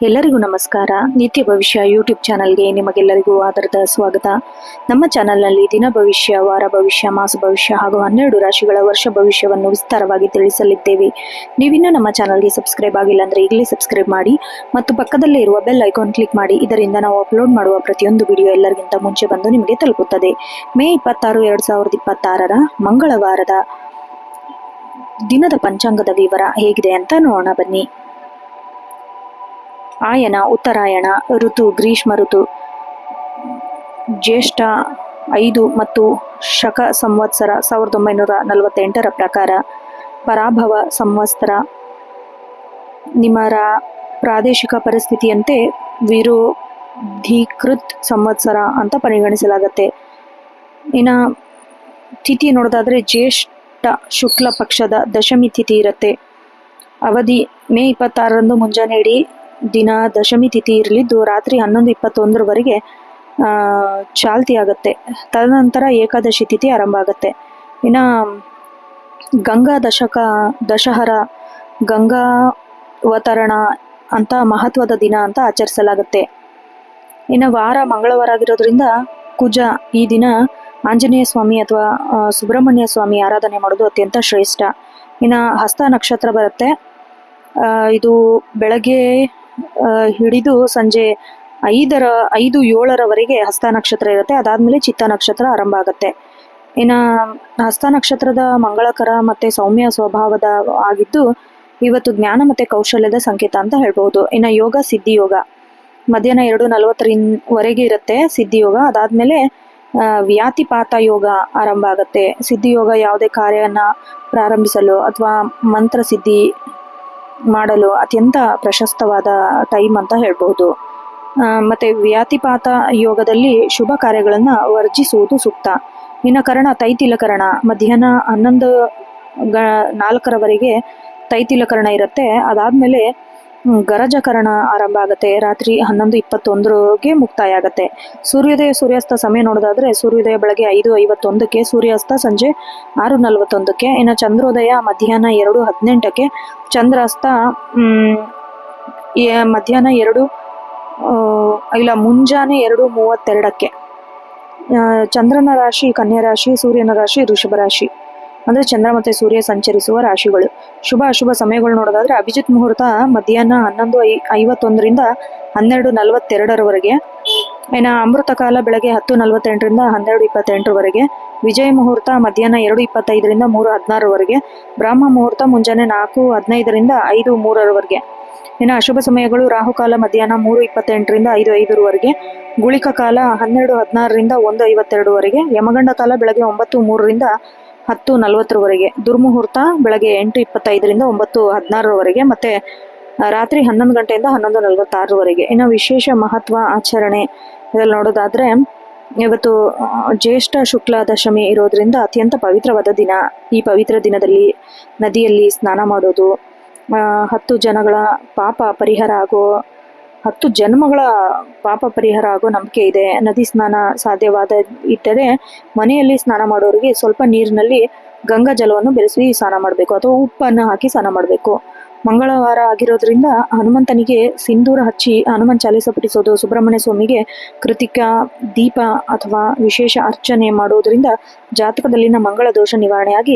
ಎಲ್ಲರಿಗೂ ನಮಸ್ಕಾರ. ನಿತ್ಯ ಭವಿಷ್ಯ ಯೂಟ್ಯೂಬ್ ಚಾನಲ್ಗೆ ನಿಮಗೆಲ್ಲರಿಗೂ ಆದರದ ಸ್ವಾಗತ. ನಮ್ಮ ಚಾನಲ್ನಲ್ಲಿ ದಿನ ಭವಿಷ್ಯ, ವಾರ ಭವಿಷ್ಯ, ಮಾಸ ಭವಿಷ್ಯ ಹಾಗೂ 12 ರಾಶಿಗಳ ವರ್ಷ ಭವಿಷ್ಯವನ್ನು ವಿಸ್ತಾರವಾಗಿ ತಿಳಿಸಲಿದ್ದೇವೆ. ನೀವಿನ್ನೂ ನಮ್ಮ ಚಾನಲ್ಗೆ ಸಬ್ಸ್ಕ್ರೈಬ್ ಆಗಿಲ್ಲ ಅಂದರೆ ಈಗಲೇ ಸಬ್ಸ್ಕ್ರೈಬ್ ಮಾಡಿ ಮತ್ತು ಪಕ್ಕದಲ್ಲೇ ಇರುವ ಬೆಲ್ ಐಕಾನ್ ಕ್ಲಿಕ್ ಮಾಡಿ. ಇದರಿಂದ ನಾವು ಅಪ್ಲೋಡ್ ಮಾಡುವ ಪ್ರತಿಯೊಂದು ವಿಡಿಯೋ ಎಲ್ಲರಿಗಿಂತ ಮುಂಚೆ ಬಂದು ನಿಮಗೆ ತಲುಪುತ್ತದೆ. ಮೇ 26, 2026 ಮಂಗಳವಾರದ ದಿನದ ಪಂಚಾಂಗದ ವಿವರ ಹೇಗಿದೆ ಅಂತ ನೋಡೋಣ ಬನ್ನಿ. ಆಯನ ಉತ್ತರಾಯಣ ಋತು ಗ್ರೀಷ್ಮ ಋತು, ಜ್ಯೇಷ್ಠ 5 ಮತ್ತು ಶಕ ಸಂವತ್ಸರ 1948 ಪ್ರಕಾರ, ಪರಾಭವ ಸಂವತ್ಸರ ನಿಮ್ಮ ಪ್ರಾದೇಶಿಕ ಪರಿಸ್ಥಿತಿಯಂತೆ ವಿರೋಧೀಕೃತ್ ಸಂವತ್ಸರ ಅಂತ ಪರಿಗಣಿಸಲಾಗುತ್ತೆ. ಇನ್ನು ತಿಥಿ ನೋಡೋದಾದ್ರೆ ಜ್ಯೇಷ್ಠ ಶುಕ್ಲ ಪಕ್ಷದ ದಶಮಿ ತಿಥಿ ಇರುತ್ತೆ. ಅವಧಿ ಮೇ 26 ಮುಂಜಾನೆ ಇಡೀ ದಿನ ದಶಮಿ ತಿಥಿ ಇರಲಿದ್ದು ರಾತ್ರಿ 11:21 ಚಾಲ್ತಿ ಆಗುತ್ತೆ. ತದನಂತರ ಏಕಾದಶಿ ತಿಥಿ ಆರಂಭ ಆಗುತ್ತೆ. ಇನ್ನು ಗಂಗಾ ದಶಹರ ಗಂಗಾವತರಣ ಅಂತ ಮಹತ್ವದ ದಿನ ಅಂತ ಆಚರಿಸಲಾಗುತ್ತೆ. ಇನ್ನು ವಾರ ಮಂಗಳವಾರ ಆಗಿರೋದ್ರಿಂದ ಕುಜ ಈ ದಿನ ಆಂಜನೇಯ ಸ್ವಾಮಿ ಅಥವಾ ಸುಬ್ರಹ್ಮಣ್ಯ ಸ್ವಾಮಿ ಆರಾಧನೆ ಮಾಡೋದು ಅತ್ಯಂತ ಶ್ರೇಷ್ಠ. ಇನ್ನು ಹಸ್ತ ನಕ್ಷತ್ರ ಬರುತ್ತೆ. ಇದು ಬೆಳಗ್ಗೆ ಹಿಡಿದು ಸಂಜೆ 5-7 ಹಸ್ತ ನಕ್ಷತ್ರ ಇರುತ್ತೆ. ಅದಾದ್ಮೇಲೆ ಚಿತ್ತ ನಕ್ಷತ್ರ ಆರಂಭ ಆಗುತ್ತೆ. ಇನ್ನು ಹಸ್ತ ನಕ್ಷತ್ರದ ಮಂಗಳಕರ ಮತ್ತೆ ಸೌಮ್ಯ ಸ್ವಭಾವದ ಆಗಿದ್ದು ಇವತ್ತು ಜ್ಞಾನ ಮತ್ತೆ ಕೌಶಲ್ಯದ ಸಂಕೇತ ಅಂತ ಹೇಳ್ಬಹುದು. ಇನ್ನು ಯೋಗ ಸಿದ್ಧಿಯೋಗ ಮಧ್ಯಾಹ್ನ 2:40 ಇರುತ್ತೆ ಸಿದ್ಧಿಯೋಗ. ಅದಾದ್ಮೇಲೆ ವ್ಯಾತಿಪಾತ ಯೋಗ ಆರಂಭ ಆಗುತ್ತೆ. ಸಿದ್ಧಿಯೋಗ ಯಾವುದೇ ಕಾರ್ಯನ ಪ್ರಾರಂಭಿಸಲು ಅಥವಾ ಮಂತ್ರ ಸಿದ್ಧಿ ಮಾಡಲು ಅತ್ಯಂತ ಪ್ರಶಸ್ತವಾದ ಟೈಮ್ ಅಂತ ಹೇಳ್ಬಹುದು. ಮತ್ತೆ ವ್ಯಾತಿಪಾತ ಯೋಗದಲ್ಲಿ ಶುಭ ಕಾರ್ಯಗಳನ್ನು ವರ್ಜಿಸುವುದು ಸೂಕ್ತ. ಇನ್ನು ಕರಣ ತೈತಿಲಕರಣ ಮಧ್ಯಾಹ್ನ 11:04 ತೈತಿಲಕರಣ ಇರುತ್ತೆ. ಅದಾದ್ಮೇಲೆ ಗರಜಕರಣ ಆರಂಭ ಆಗುತ್ತೆ. ರಾತ್ರಿ 11:21 ಮುಕ್ತಾಯ ಆಗುತ್ತೆ. ಸೂರ್ಯೋದಯ ಸೂರ್ಯಾಸ್ತ ಸಮಯ ನೋಡೋದಾದ್ರೆ ಸೂರ್ಯೋದಯ ಬೆಳಗ್ಗೆ 5:51, ಸೂರ್ಯಾಸ್ತ ಸಂಜೆ 6:41. ಇನ್ನು ಚಂದ್ರೋದಯ ಮಧ್ಯಾಹ್ನ 2:18, ಚಂದ್ರಾಸ್ತ ಮಧ್ಯಾಹ್ನ ಮುಂಜಾನೆ 2:32. ಚಂದ್ರನ ರಾಶಿ ಕನ್ಯಾ ರಾಶಿ, ಸೂರ್ಯನ ರಾಶಿ ವೃಷಭ ರಾಶಿ. ಅಂದ್ರೆ ಚಂದ್ರ ಮತ್ತೆ ಸೂರ್ಯ ಸಂಚರಿಸುವ ರಾಶಿಗಳು. ಶುಭ ಅಶುಭ ಸಮಯಗಳು ನೋಡೋದಾದ್ರೆ ಅಭಿಜಿತ್ ಮುಹೂರ್ತ ಮಧ್ಯಾಹ್ನ 11:51 12:42. ಇನ್ನು ಅಮೃತ ಕಾಲ ಬೆಳಗ್ಗೆ 10:48 12:28. ವಿಜಯ ಮುಹೂರ್ತ ಮಧ್ಯಾಹ್ನ 2:25 3:16. ಬ್ರಾಹ್ಮ ಮುಹೂರ್ತ ಮುಂಜಾನೆ 4:15 5:03. ಇನ್ನು ಅಶುಭ ಸಮಯಗಳು ರಾಹುಕಾಲ ಮಧ್ಯಾಹ್ನ 3:28 5:05. ಗುಳಿಕ ಕಾಲ 12:16 1:52. ಯಮಗಂಡ ಕಾಲ ಬೆಳಗ್ಗೆ 9:03 10:40. ದುರ್ಮುಹೂರ್ತ ಬೆಳಗ್ಗೆ 8:25 9:16 ಮತ್ತೆ ರಾತ್ರಿ 11 ಗಂಟೆಯಿಂದ 11:46. ಇನ್ನು ವಿಶೇಷ ಮಹತ್ವ ಆಚರಣೆ ಇದರಲ್ಲಿ ನೋಡೋದಾದ್ರೆ ಇವತ್ತು ಜ್ಯೇಷ್ಠ ಶುಕ್ಲ ದಶಮಿ ಇರೋದ್ರಿಂದ ಅತ್ಯಂತ ಪವಿತ್ರವಾದ ದಿನ. ಈ ಪವಿತ್ರ ದಿನದಲ್ಲಿ ನದಿಯಲ್ಲಿ ಸ್ನಾನ ಮಾಡೋದು, 10 ಜನಗಳ ಪಾಪ ಪರಿಹಾರ ಆಗೋ 10 ಜನ್ಮಗಳ ಪಾಪ ಪರಿಹಾರ ಆಗೋ ನಂಬಿಕೆ ಇದೆ. ನದಿ ಸ್ನಾನ ಸಾಧ್ಯವಾದ ಇದ್ದರೆ ಮನೆಯಲ್ಲಿ ಸ್ನಾನ ಮಾಡೋರಿಗೆ ಸ್ವಲ್ಪ ನೀರಿನಲ್ಲಿ ಗಂಗಾ ಜಲವನ್ನು ಬೆರೆಸಿ ಸ್ನಾನ ಮಾಡಬೇಕು ಅಥವಾ ಉಪ್ಪನ್ನು ಹಾಕಿ ಸ್ನಾನ ಮಾಡಬೇಕು. ಮಂಗಳವಾರ ಆಗಿರೋದ್ರಿಂದ ಹನುಮಂತನಿಗೆ ಸಿಂಧೂರ ಹಚ್ಚಿ ಹನುಮನ್ ಚಾಲಿಸ ಪಠಿಸೋದು, ಸುಬ್ರಹ್ಮಣ್ಯ ಸ್ವಾಮಿಗೆ ಕೃತಿಕಾ ದೀಪ ಅಥವಾ ವಿಶೇಷ ಅರ್ಚನೆ ಮಾಡೋದ್ರಿಂದ ಜಾತಕದಲ್ಲಿನ ಮಂಗಳ ದೋಷ ನಿವಾರಣೆಯಾಗಿ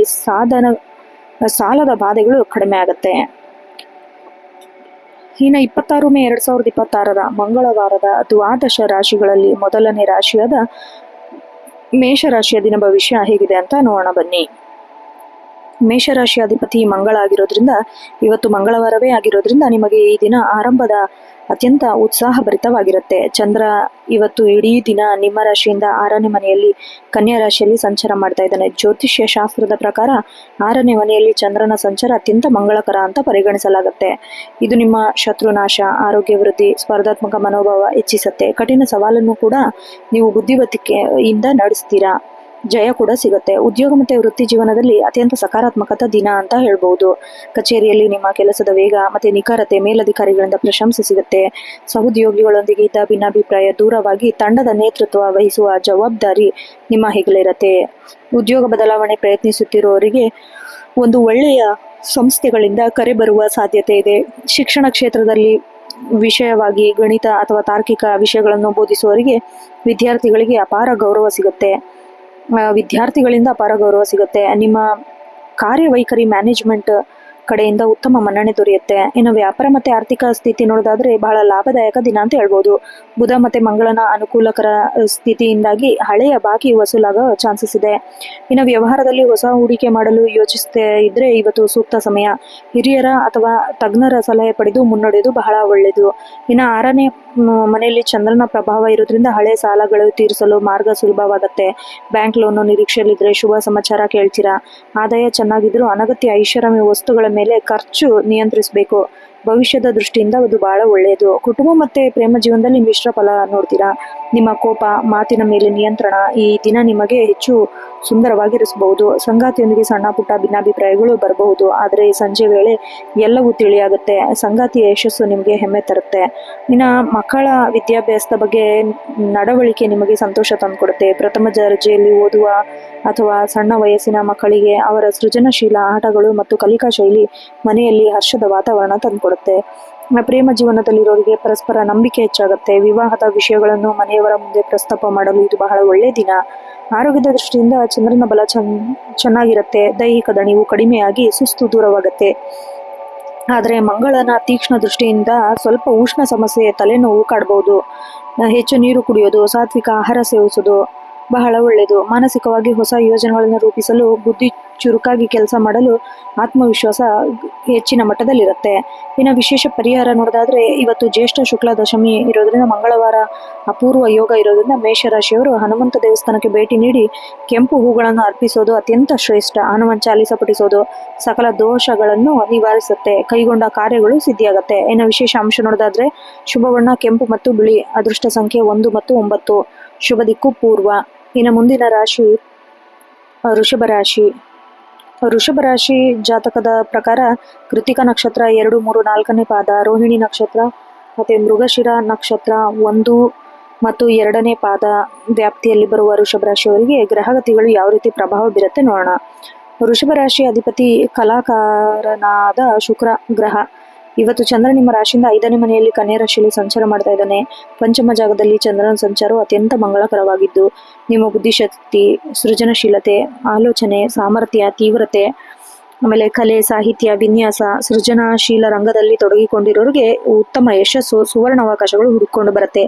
ಸಾಲದ ಬಾಧೆಗಳು ಕಡಿಮೆ ಆಗುತ್ತೆ. ಇನ್ನು 26 ಮೇ 2026 ಮಂಗಳವಾರದ ದ್ವಾದಶ ರಾಶಿಗಳಲ್ಲಿ ಮೊದಲನೇ ರಾಶಿಯಾದ ಮೇಷರಾಶಿಯ ದಿನ ಭವಿಷ್ಯ ಹೇಗಿದೆ ಅಂತ ನೋಡೋಣ ಬನ್ನಿ. ಮೇಷರಾಶಿ ಅಧಿಪತಿ ಮಂಗಳ ಆಗಿರೋದ್ರಿಂದ ಇವತ್ತು ಮಂಗಳವಾರವೇ ಆಗಿರೋದ್ರಿಂದ ನಿಮಗೆ ಈ ದಿನ ಆರಂಭದ ಅತ್ಯಂತ ಉತ್ಸಾಹಭರಿತವಾಗಿರುತ್ತೆ. ಚಂದ್ರ ಇವತ್ತು ಇಡೀ ದಿನ ನಿಮ್ಮ ರಾಶಿಯಿಂದ 6ನೇ ಮನೆಯಲ್ಲಿ ಕನ್ಯಾ ರಾಶಿಯಲ್ಲಿ ಸಂಚಾರ ಮಾಡ್ತಾ ಇದ್ದಾನೆ. ಜ್ಯೋತಿಷ್ಯ ಶಾಸ್ತ್ರದ ಪ್ರಕಾರ 6ನೇ ಮನೆಯಲ್ಲಿ ಚಂದ್ರನ ಸಂಚಾರ ಅತ್ಯಂತ ಮಂಗಳಕರ ಅಂತ ಪರಿಗಣಿಸಲಾಗುತ್ತೆ. ಇದು ನಿಮ್ಮ ಶತ್ರುನಾಶ, ಆರೋಗ್ಯ ವೃದ್ಧಿ, ಸ್ಪರ್ಧಾತ್ಮಕ ಮನೋಭಾವ ಹೆಚ್ಚಿಸುತ್ತೆ. ಕಠಿಣ ಸವಾಲನ್ನು ಕೂಡ ನೀವು ಬುದ್ಧಿವಂತಿಕೆಯಿಂದ ನಡೆಸ್ತೀರಾ. ಜಯ ಕೂಡ ಸಿಗುತ್ತೆ. ಉದ್ಯೋಗ ಮತ್ತೆ ವೃತ್ತಿ ಜೀವನದಲ್ಲಿ ಅತ್ಯಂತ ಸಕಾರಾತ್ಮಕದ ದಿನ ಅಂತ ಹೇಳ್ಬಹುದು. ಕಚೇರಿಯಲ್ಲಿ ನಿಮ್ಮ ಕೆಲಸದ ವೇಗ ಮತ್ತೆ ನಿಖರತೆ ಮೇಲಧಿಕಾರಿಗಳಿಂದ ಪ್ರಶಂಸೆ ಸಿಗುತ್ತೆ. ಸಹೋದ್ಯೋಗಿಗಳೊಂದಿಗೆ ಇದ್ದ ಭಿನ್ನಾಭಿಪ್ರಾಯ ದೂರವಾಗಿ ತಂಡದ ನೇತೃತ್ವ ವಹಿಸುವ ಜವಾಬ್ದಾರಿ ನಿಮ್ಮ ಹೆಗಲಿರುತ್ತೆ. ಉದ್ಯೋಗ ಬದಲಾವಣೆ ಪ್ರಯತ್ನಿಸುತ್ತಿರುವವರಿಗೆ ಒಂದು ಒಳ್ಳೆಯ ಸಂಸ್ಥೆಗಳಿಂದ ಕರೆ ಬರುವ ಸಾಧ್ಯತೆ ಇದೆ. ಶಿಕ್ಷಣ ಕ್ಷೇತ್ರದಲ್ಲಿ ವಿಷಯವಾಗಿ ಗಣಿತ ಅಥವಾ ತಾರ್ಕಿಕ ವಿಷಯಗಳನ್ನು ಬೋಧಿಸುವವರಿಗೆ ವಿದ್ಯಾರ್ಥಿಗಳಿಗೆ ಅಪಾರ ಗೌರವ ಸಿಗುತ್ತೆ. ವಿದ್ಯಾರ್ಥಿಗಳಿಂದ ಅಪಾರ ಗೌರವ ಸಿಗುತ್ತೆ. ನಿಮ್ಮ ಕಾರ್ಯವೈಖರಿ ಮ್ಯಾನೇಜ್ಮೆಂಟ್ ಕಡೆಯಿಂದ ಉತ್ತಮ ಮನ್ನಣೆ ದೊರೆಯುತ್ತೆ. ಇನ್ನು ವ್ಯಾಪಾರ ಮತ್ತೆ ಆರ್ಥಿಕ ಸ್ಥಿತಿ ನೋಡೋದಾದ್ರೆ ಬಹಳ ಲಾಭದಾಯಕ ದಿನ ಅಂತ ಹೇಳ್ಬೋದು. ಬುಧ ಮತ್ತೆ ಮಂಗಳನ ಅನುಕೂಲಕರ ಸ್ಥಿತಿಯಿಂದಾಗಿ ಹಳೆಯ ಬಾಕಿ ವಸೂಲಾಗೋ ಚಾನ್ಸಸ್ ಇದೆ. ಇನ್ನು ವ್ಯವಹಾರದಲ್ಲಿ ಹೊಸ ಹೂಡಿಕೆ ಮಾಡಲು ಯೋಚಿಸ್ತಾ ಇದ್ರೆ ಇವತ್ತು ಸೂಕ್ತ ಸಮಯ. ಹಿರಿಯರ ಅಥವಾ ತಜ್ಞರ ಸಲಹೆ ಪಡೆದು ಮುನ್ನಡೆಯೋದು ಬಹಳ ಒಳ್ಳೆಯದು. ಇನ್ನು 6ನೇ ಮನೆಯಲ್ಲಿ ಚಂದ್ರನ ಪ್ರಭಾವ ಇರೋದ್ರಿಂದ ಹಳೆ ಸಾಲಗಳು ತೀರಿಸಲು ಮಾರ್ಗ ಸುಲಭವಾಗುತ್ತೆ. ಬ್ಯಾಂಕ್ ಲೋನ್ ನಿರೀಕ್ಷೆಯಲ್ಲಿದ್ರೆ ಶುಭ ಸಮಾಚಾರ ಕೇಳ್ತೀರಾ. ಆದಾಯ ಚೆನ್ನಾಗಿದ್ರು ಅನಗತ್ಯ ಐಷಾರಾಮಿ ವಸ್ತುಗಳ ಮೇಲೆ ಖರ್ಚು ನಿಯಂತ್ರಿಸಬೇಕು. ಭವಿಷ್ಯದ ದೃಷ್ಟಿಯಿಂದ ಅದು ಬಹಳ ಒಳ್ಳೆಯದು. ಕುಟುಂಬ ಮತ್ತೆ ಪ್ರೇಮ ಜೀವನದಲ್ಲಿ ಮಿಶ್ರ ಫಲ ನೋಡ್ತೀರಾ. ನಿಮ್ಮ ಕೋಪ, ಮಾತಿನ ಮೇಲೆ ನಿಯಂತ್ರಣ ಈ ದಿನ ನಿಮಗೆ ಹೆಚ್ಚು ಸುಂದರವಾಗಿರಿಸಬಹುದು. ಸಂಗಾತಿಯೊಂದಿಗೆ ಸಣ್ಣ ಪುಟ್ಟ ಭಿನ್ನಾಭಿಪ್ರಾಯಗಳು ಬರಬಹುದು, ಆದರೆ ಸಂಜೆ ವೇಳೆ ಎಲ್ಲವೂ ತಿಳಿಯಾಗುತ್ತೆ. ಸಂಗಾತಿಯ ಯಶಸ್ಸು ನಿಮಗೆ ಹೆಮ್ಮೆ ತರುತ್ತೆ. ಇನ್ನು ಮಕ್ಕಳ ವಿದ್ಯಾಭ್ಯಾಸದ ಬಗ್ಗೆ ನಡವಳಿಕೆ ನಿಮಗೆ ಸಂತೋಷ ತಂದುಕೊಡುತ್ತೆ. ಪ್ರಥಮ ದರ್ಜೆಯಲ್ಲಿ ಓದುವ ಅಥವಾ ಸಣ್ಣ ವಯಸ್ಸಿನ ಮಕ್ಕಳಿಗೆ ಅವರ ಸೃಜನಶೀಲ ಆಟಗಳು ಮತ್ತು ಕಲಿಕಾ ಶೈಲಿ ಮನೆಯಲ್ಲಿ ಹರ್ಷದ ವಾತಾವರಣ ತಂದುಕೊಡುತ್ತೆ. ಪ್ರೇಮ ಜೀವನದಲ್ಲಿರೋರಿಗೆ ಪರಸ್ಪರ ನಂಬಿಕೆ ಹೆಚ್ಚಾಗುತ್ತೆ. ವಿವಾಹದ ವಿಷಯಗಳನ್ನು ಮನೆಯವರ ಮುಂದೆ ಪ್ರಸ್ತಾಪ ಮಾಡಲು ಇದು ಬಹಳ ಒಳ್ಳೆಯ ದಿನ. ಆರೋಗ್ಯದ ದೃಷ್ಟಿಯಿಂದ ಚಂದ್ರನ ಬಲ ಚೆನ್ನಾಗಿರುತ್ತೆ. ದೈಹಿಕ ದಣಿವು ಕಡಿಮೆಯಾಗಿ ಸುಸ್ತು ದೂರವಾಗುತ್ತೆ. ಆದರೆ ಮಂಗಳನ ತೀಕ್ಷ್ಣ ದೃಷ್ಟಿಯಿಂದ ಸ್ವಲ್ಪ ಉಷ್ಣ ಸಮಸ್ಯೆ, ತಲೆನೋವು ಕಾಡಬಹುದು. ಹೆಚ್ಚು ನೀರು ಕುಡಿಯೋದು, ಸಾತ್ವಿಕ ಆಹಾರ ಸೇವಿಸೋದು ಬಹಳ ಒಳ್ಳೆಯದು. ಮಾನಸಿಕವಾಗಿ ಹೊಸ ಯೋಜನೆಗಳನ್ನು ರೂಪಿಸಲು, ಬುದ್ಧಿ ಚುರುಕಾಗಿ ಕೆಲಸ ಮಾಡಲು ಆತ್ಮವಿಶ್ವಾಸ ಹೆಚ್ಚಿನ ಮಟ್ಟದಲ್ಲಿರುತ್ತೆ. ಇನ್ನು ವಿಶೇಷ ಪರಿಹಾರ ನೋಡೋದಾದ್ರೆ ಇವತ್ತು ಜ್ಯೇಷ್ಠ ಶುಕ್ಲ ದಶಮಿ ಇರೋದ್ರಿಂದ ಮಂಗಳವಾರ ಅಪೂರ್ವ ಯೋಗ ಇರೋದ್ರಿಂದ ಮೇಷರಾಶಿಯವರು ಹನುಮಂತ ದೇವಸ್ಥಾನಕ್ಕೆ ಭೇಟಿ ನೀಡಿ ಕೆಂಪು ಹೂಗಳನ್ನು ಅರ್ಪಿಸೋದು ಅತ್ಯಂತ ಶ್ರೇಷ್ಠ. ಹನುಮನ್ ಚಾಲಿಸ ಪಠಿಸೋದು ಸಕಲ ದೋಷಗಳನ್ನು ನಿವಾರಿಸುತ್ತೆ. ಕೈಗೊಂಡ ಕಾರ್ಯಗಳು ಸಿದ್ಧಿಯಾಗತ್ತೆ. ಇನ್ನು ವಿಶೇಷ ಅಂಶ ನೋಡೋದಾದ್ರೆ ಶುಭ ಬಣ್ಣ ಕೆಂಪು ಮತ್ತು ಬಿಳಿ, ಅದೃಷ್ಟ ಸಂಖ್ಯೆ 1 ಮತ್ತು 9, ಶುಭ ದಿಕ್ಕು ಪೂರ್ವ. ಇನ್ನು ಮುಂದಿನ ರಾಶಿ ವೃಷಭ ರಾಶಿ. ವೃಷಭ ರಾಶಿ ಜಾತಕದ ಪ್ರಕಾರ ಕೃತಿಕ ನಕ್ಷತ್ರ 2, 3, 4ನೇ ಪಾದ, ರೋಹಿಣಿ ನಕ್ಷತ್ರ ಮತ್ತೆ ಮೃಗಶಿರ ನಕ್ಷತ್ರ 1 ಮತ್ತು 2ನೇ ಪಾದ ವ್ಯಾಪ್ತಿಯಲ್ಲಿ ಬರುವ ವೃಷಭ ರಾಶಿಯವರಿಗೆ ಗ್ರಹಗತಿಗಳು ಯಾವ ರೀತಿ ಪ್ರಭಾವ ಬೀರುತ್ತೆ ನೋಡೋಣ. ವೃಷಭ ರಾಶಿ ಅಧಿಪತಿ ಕಲಾಕಾರನಾದ ಶುಕ್ರ ಗ್ರಹ. ಇವತ್ತು ಚಂದ್ರ ನಿಮ್ಮ ರಾಶಿಯಿಂದ 5ನೇ ಮನೆಯಲ್ಲಿ ಕನ್ಯಾ ರಾಶಿಯಲ್ಲಿ ಸಂಚಾರ ಮಾಡ್ತಾ ಇದ್ದಾನೆ. ಪಂಚಮ ಜಾಗದಲ್ಲಿ ಚಂದ್ರನ ಸಂಚಾರವು ಅತ್ಯಂತ ಮಂಗಳಕರವಾಗಿದ್ದು ನಿಮ್ಮ ಬುದ್ಧಿಶಕ್ತಿ, ಸೃಜನಶೀಲತೆ, ಆಲೋಚನೆ ಸಾಮರ್ಥ್ಯ, ತೀವ್ರತೆ, ಆಮೇಲೆ ಕಲೆ, ಸಾಹಿತ್ಯ, ವಿನ್ಯಾಸ, ಸೃಜನಶೀಲ ರಂಗದಲ್ಲಿ ತೊಡಗಿಕೊಂಡಿರೋರಿಗೆ ಉತ್ತಮ ಯಶಸ್ಸು, ಸುವರ್ಣಾವಕಾಶಗಳು ಹುಡುಕೊಂಡು ಬರುತ್ತೆ.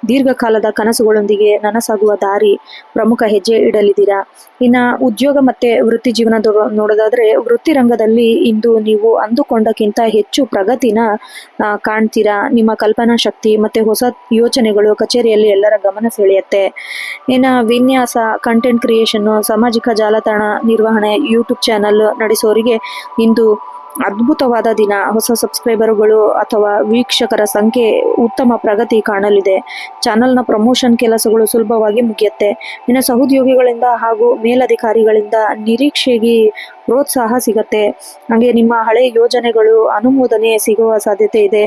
ದೀರ್ಘಕಾಲದ ಕನಸುಗಳೊಂದಿಗೆ ನನಸಾಗುವ ದಾರಿ ಪ್ರಮುಖ ಹೆಜ್ಜೆ ಇಡಲಿದ್ದೀರಾ. ಇನ್ನು ಉದ್ಯೋಗ ಮತ್ತೆ ವೃತ್ತಿ ಜೀವನ ನೋಡೋದಾದ್ರೆ ವೃತ್ತಿ ರಂಗದಲ್ಲಿ ಇಂದು ನೀವು ಅಂದುಕೊಂಡಕ್ಕಿಂತ ಹೆಚ್ಚು ಪ್ರಗತಿನ ಕಾಣ್ತೀರಾ. ನಿಮ್ಮ ಕಲ್ಪನಾ ಶಕ್ತಿ ಮತ್ತೆ ಹೊಸ ಯೋಚನೆಗಳು ಕಚೇರಿಯಲ್ಲಿ ಎಲ್ಲರ ಗಮನ ಸೆಳೆಯುತ್ತೆ. ಇನ್ನು ವಿನ್ಯಾಸ, ಕಂಟೆಂಟ್ ಕ್ರಿಯೇಷನ್, ಸಾಮಾಜಿಕ ಜಾಲತಾಣ ನಿರ್ವಹಣೆ, ಯೂಟ್ಯೂಬ್ ಚಾನಲ್ ನಡೆಸೋರಿಗೆ ಇಂದು ಅದ್ಭುತವಾದ ದಿನ. ಹೊಸ ಸಬ್ಸ್ಕ್ರೈಬರ್ಗಳು ಅಥವಾ ವೀಕ್ಷಕರ ಸಂಖ್ಯೆ ಉತ್ತಮ ಪ್ರಗತಿ ಕಾಣಲಿದೆ. ಚಾನಲ್ನ ಪ್ರಮೋಷನ್ ಕೆಲಸಗಳು ಸುಲಭವಾಗಿ ಮುಗಿಯುತ್ತೆ. ಇನ್ನು ಸಹೋದ್ಯೋಗಿಗಳಿಂದ ಹಾಗೂ ಮೇಲಧಿಕಾರಿಗಳಿಂದ ನಿರೀಕ್ಷೆಗೆ ಪ್ರೋತ್ಸಾಹ ಸಿಗತ್ತೆ. ಹಾಗೆ ನಿಮ್ಮ ಹಳೆ ಯೋಜನೆಗಳು ಅನುಮೋದನೆ ಸಿಗುವ ಸಾಧ್ಯತೆ ಇದೆ.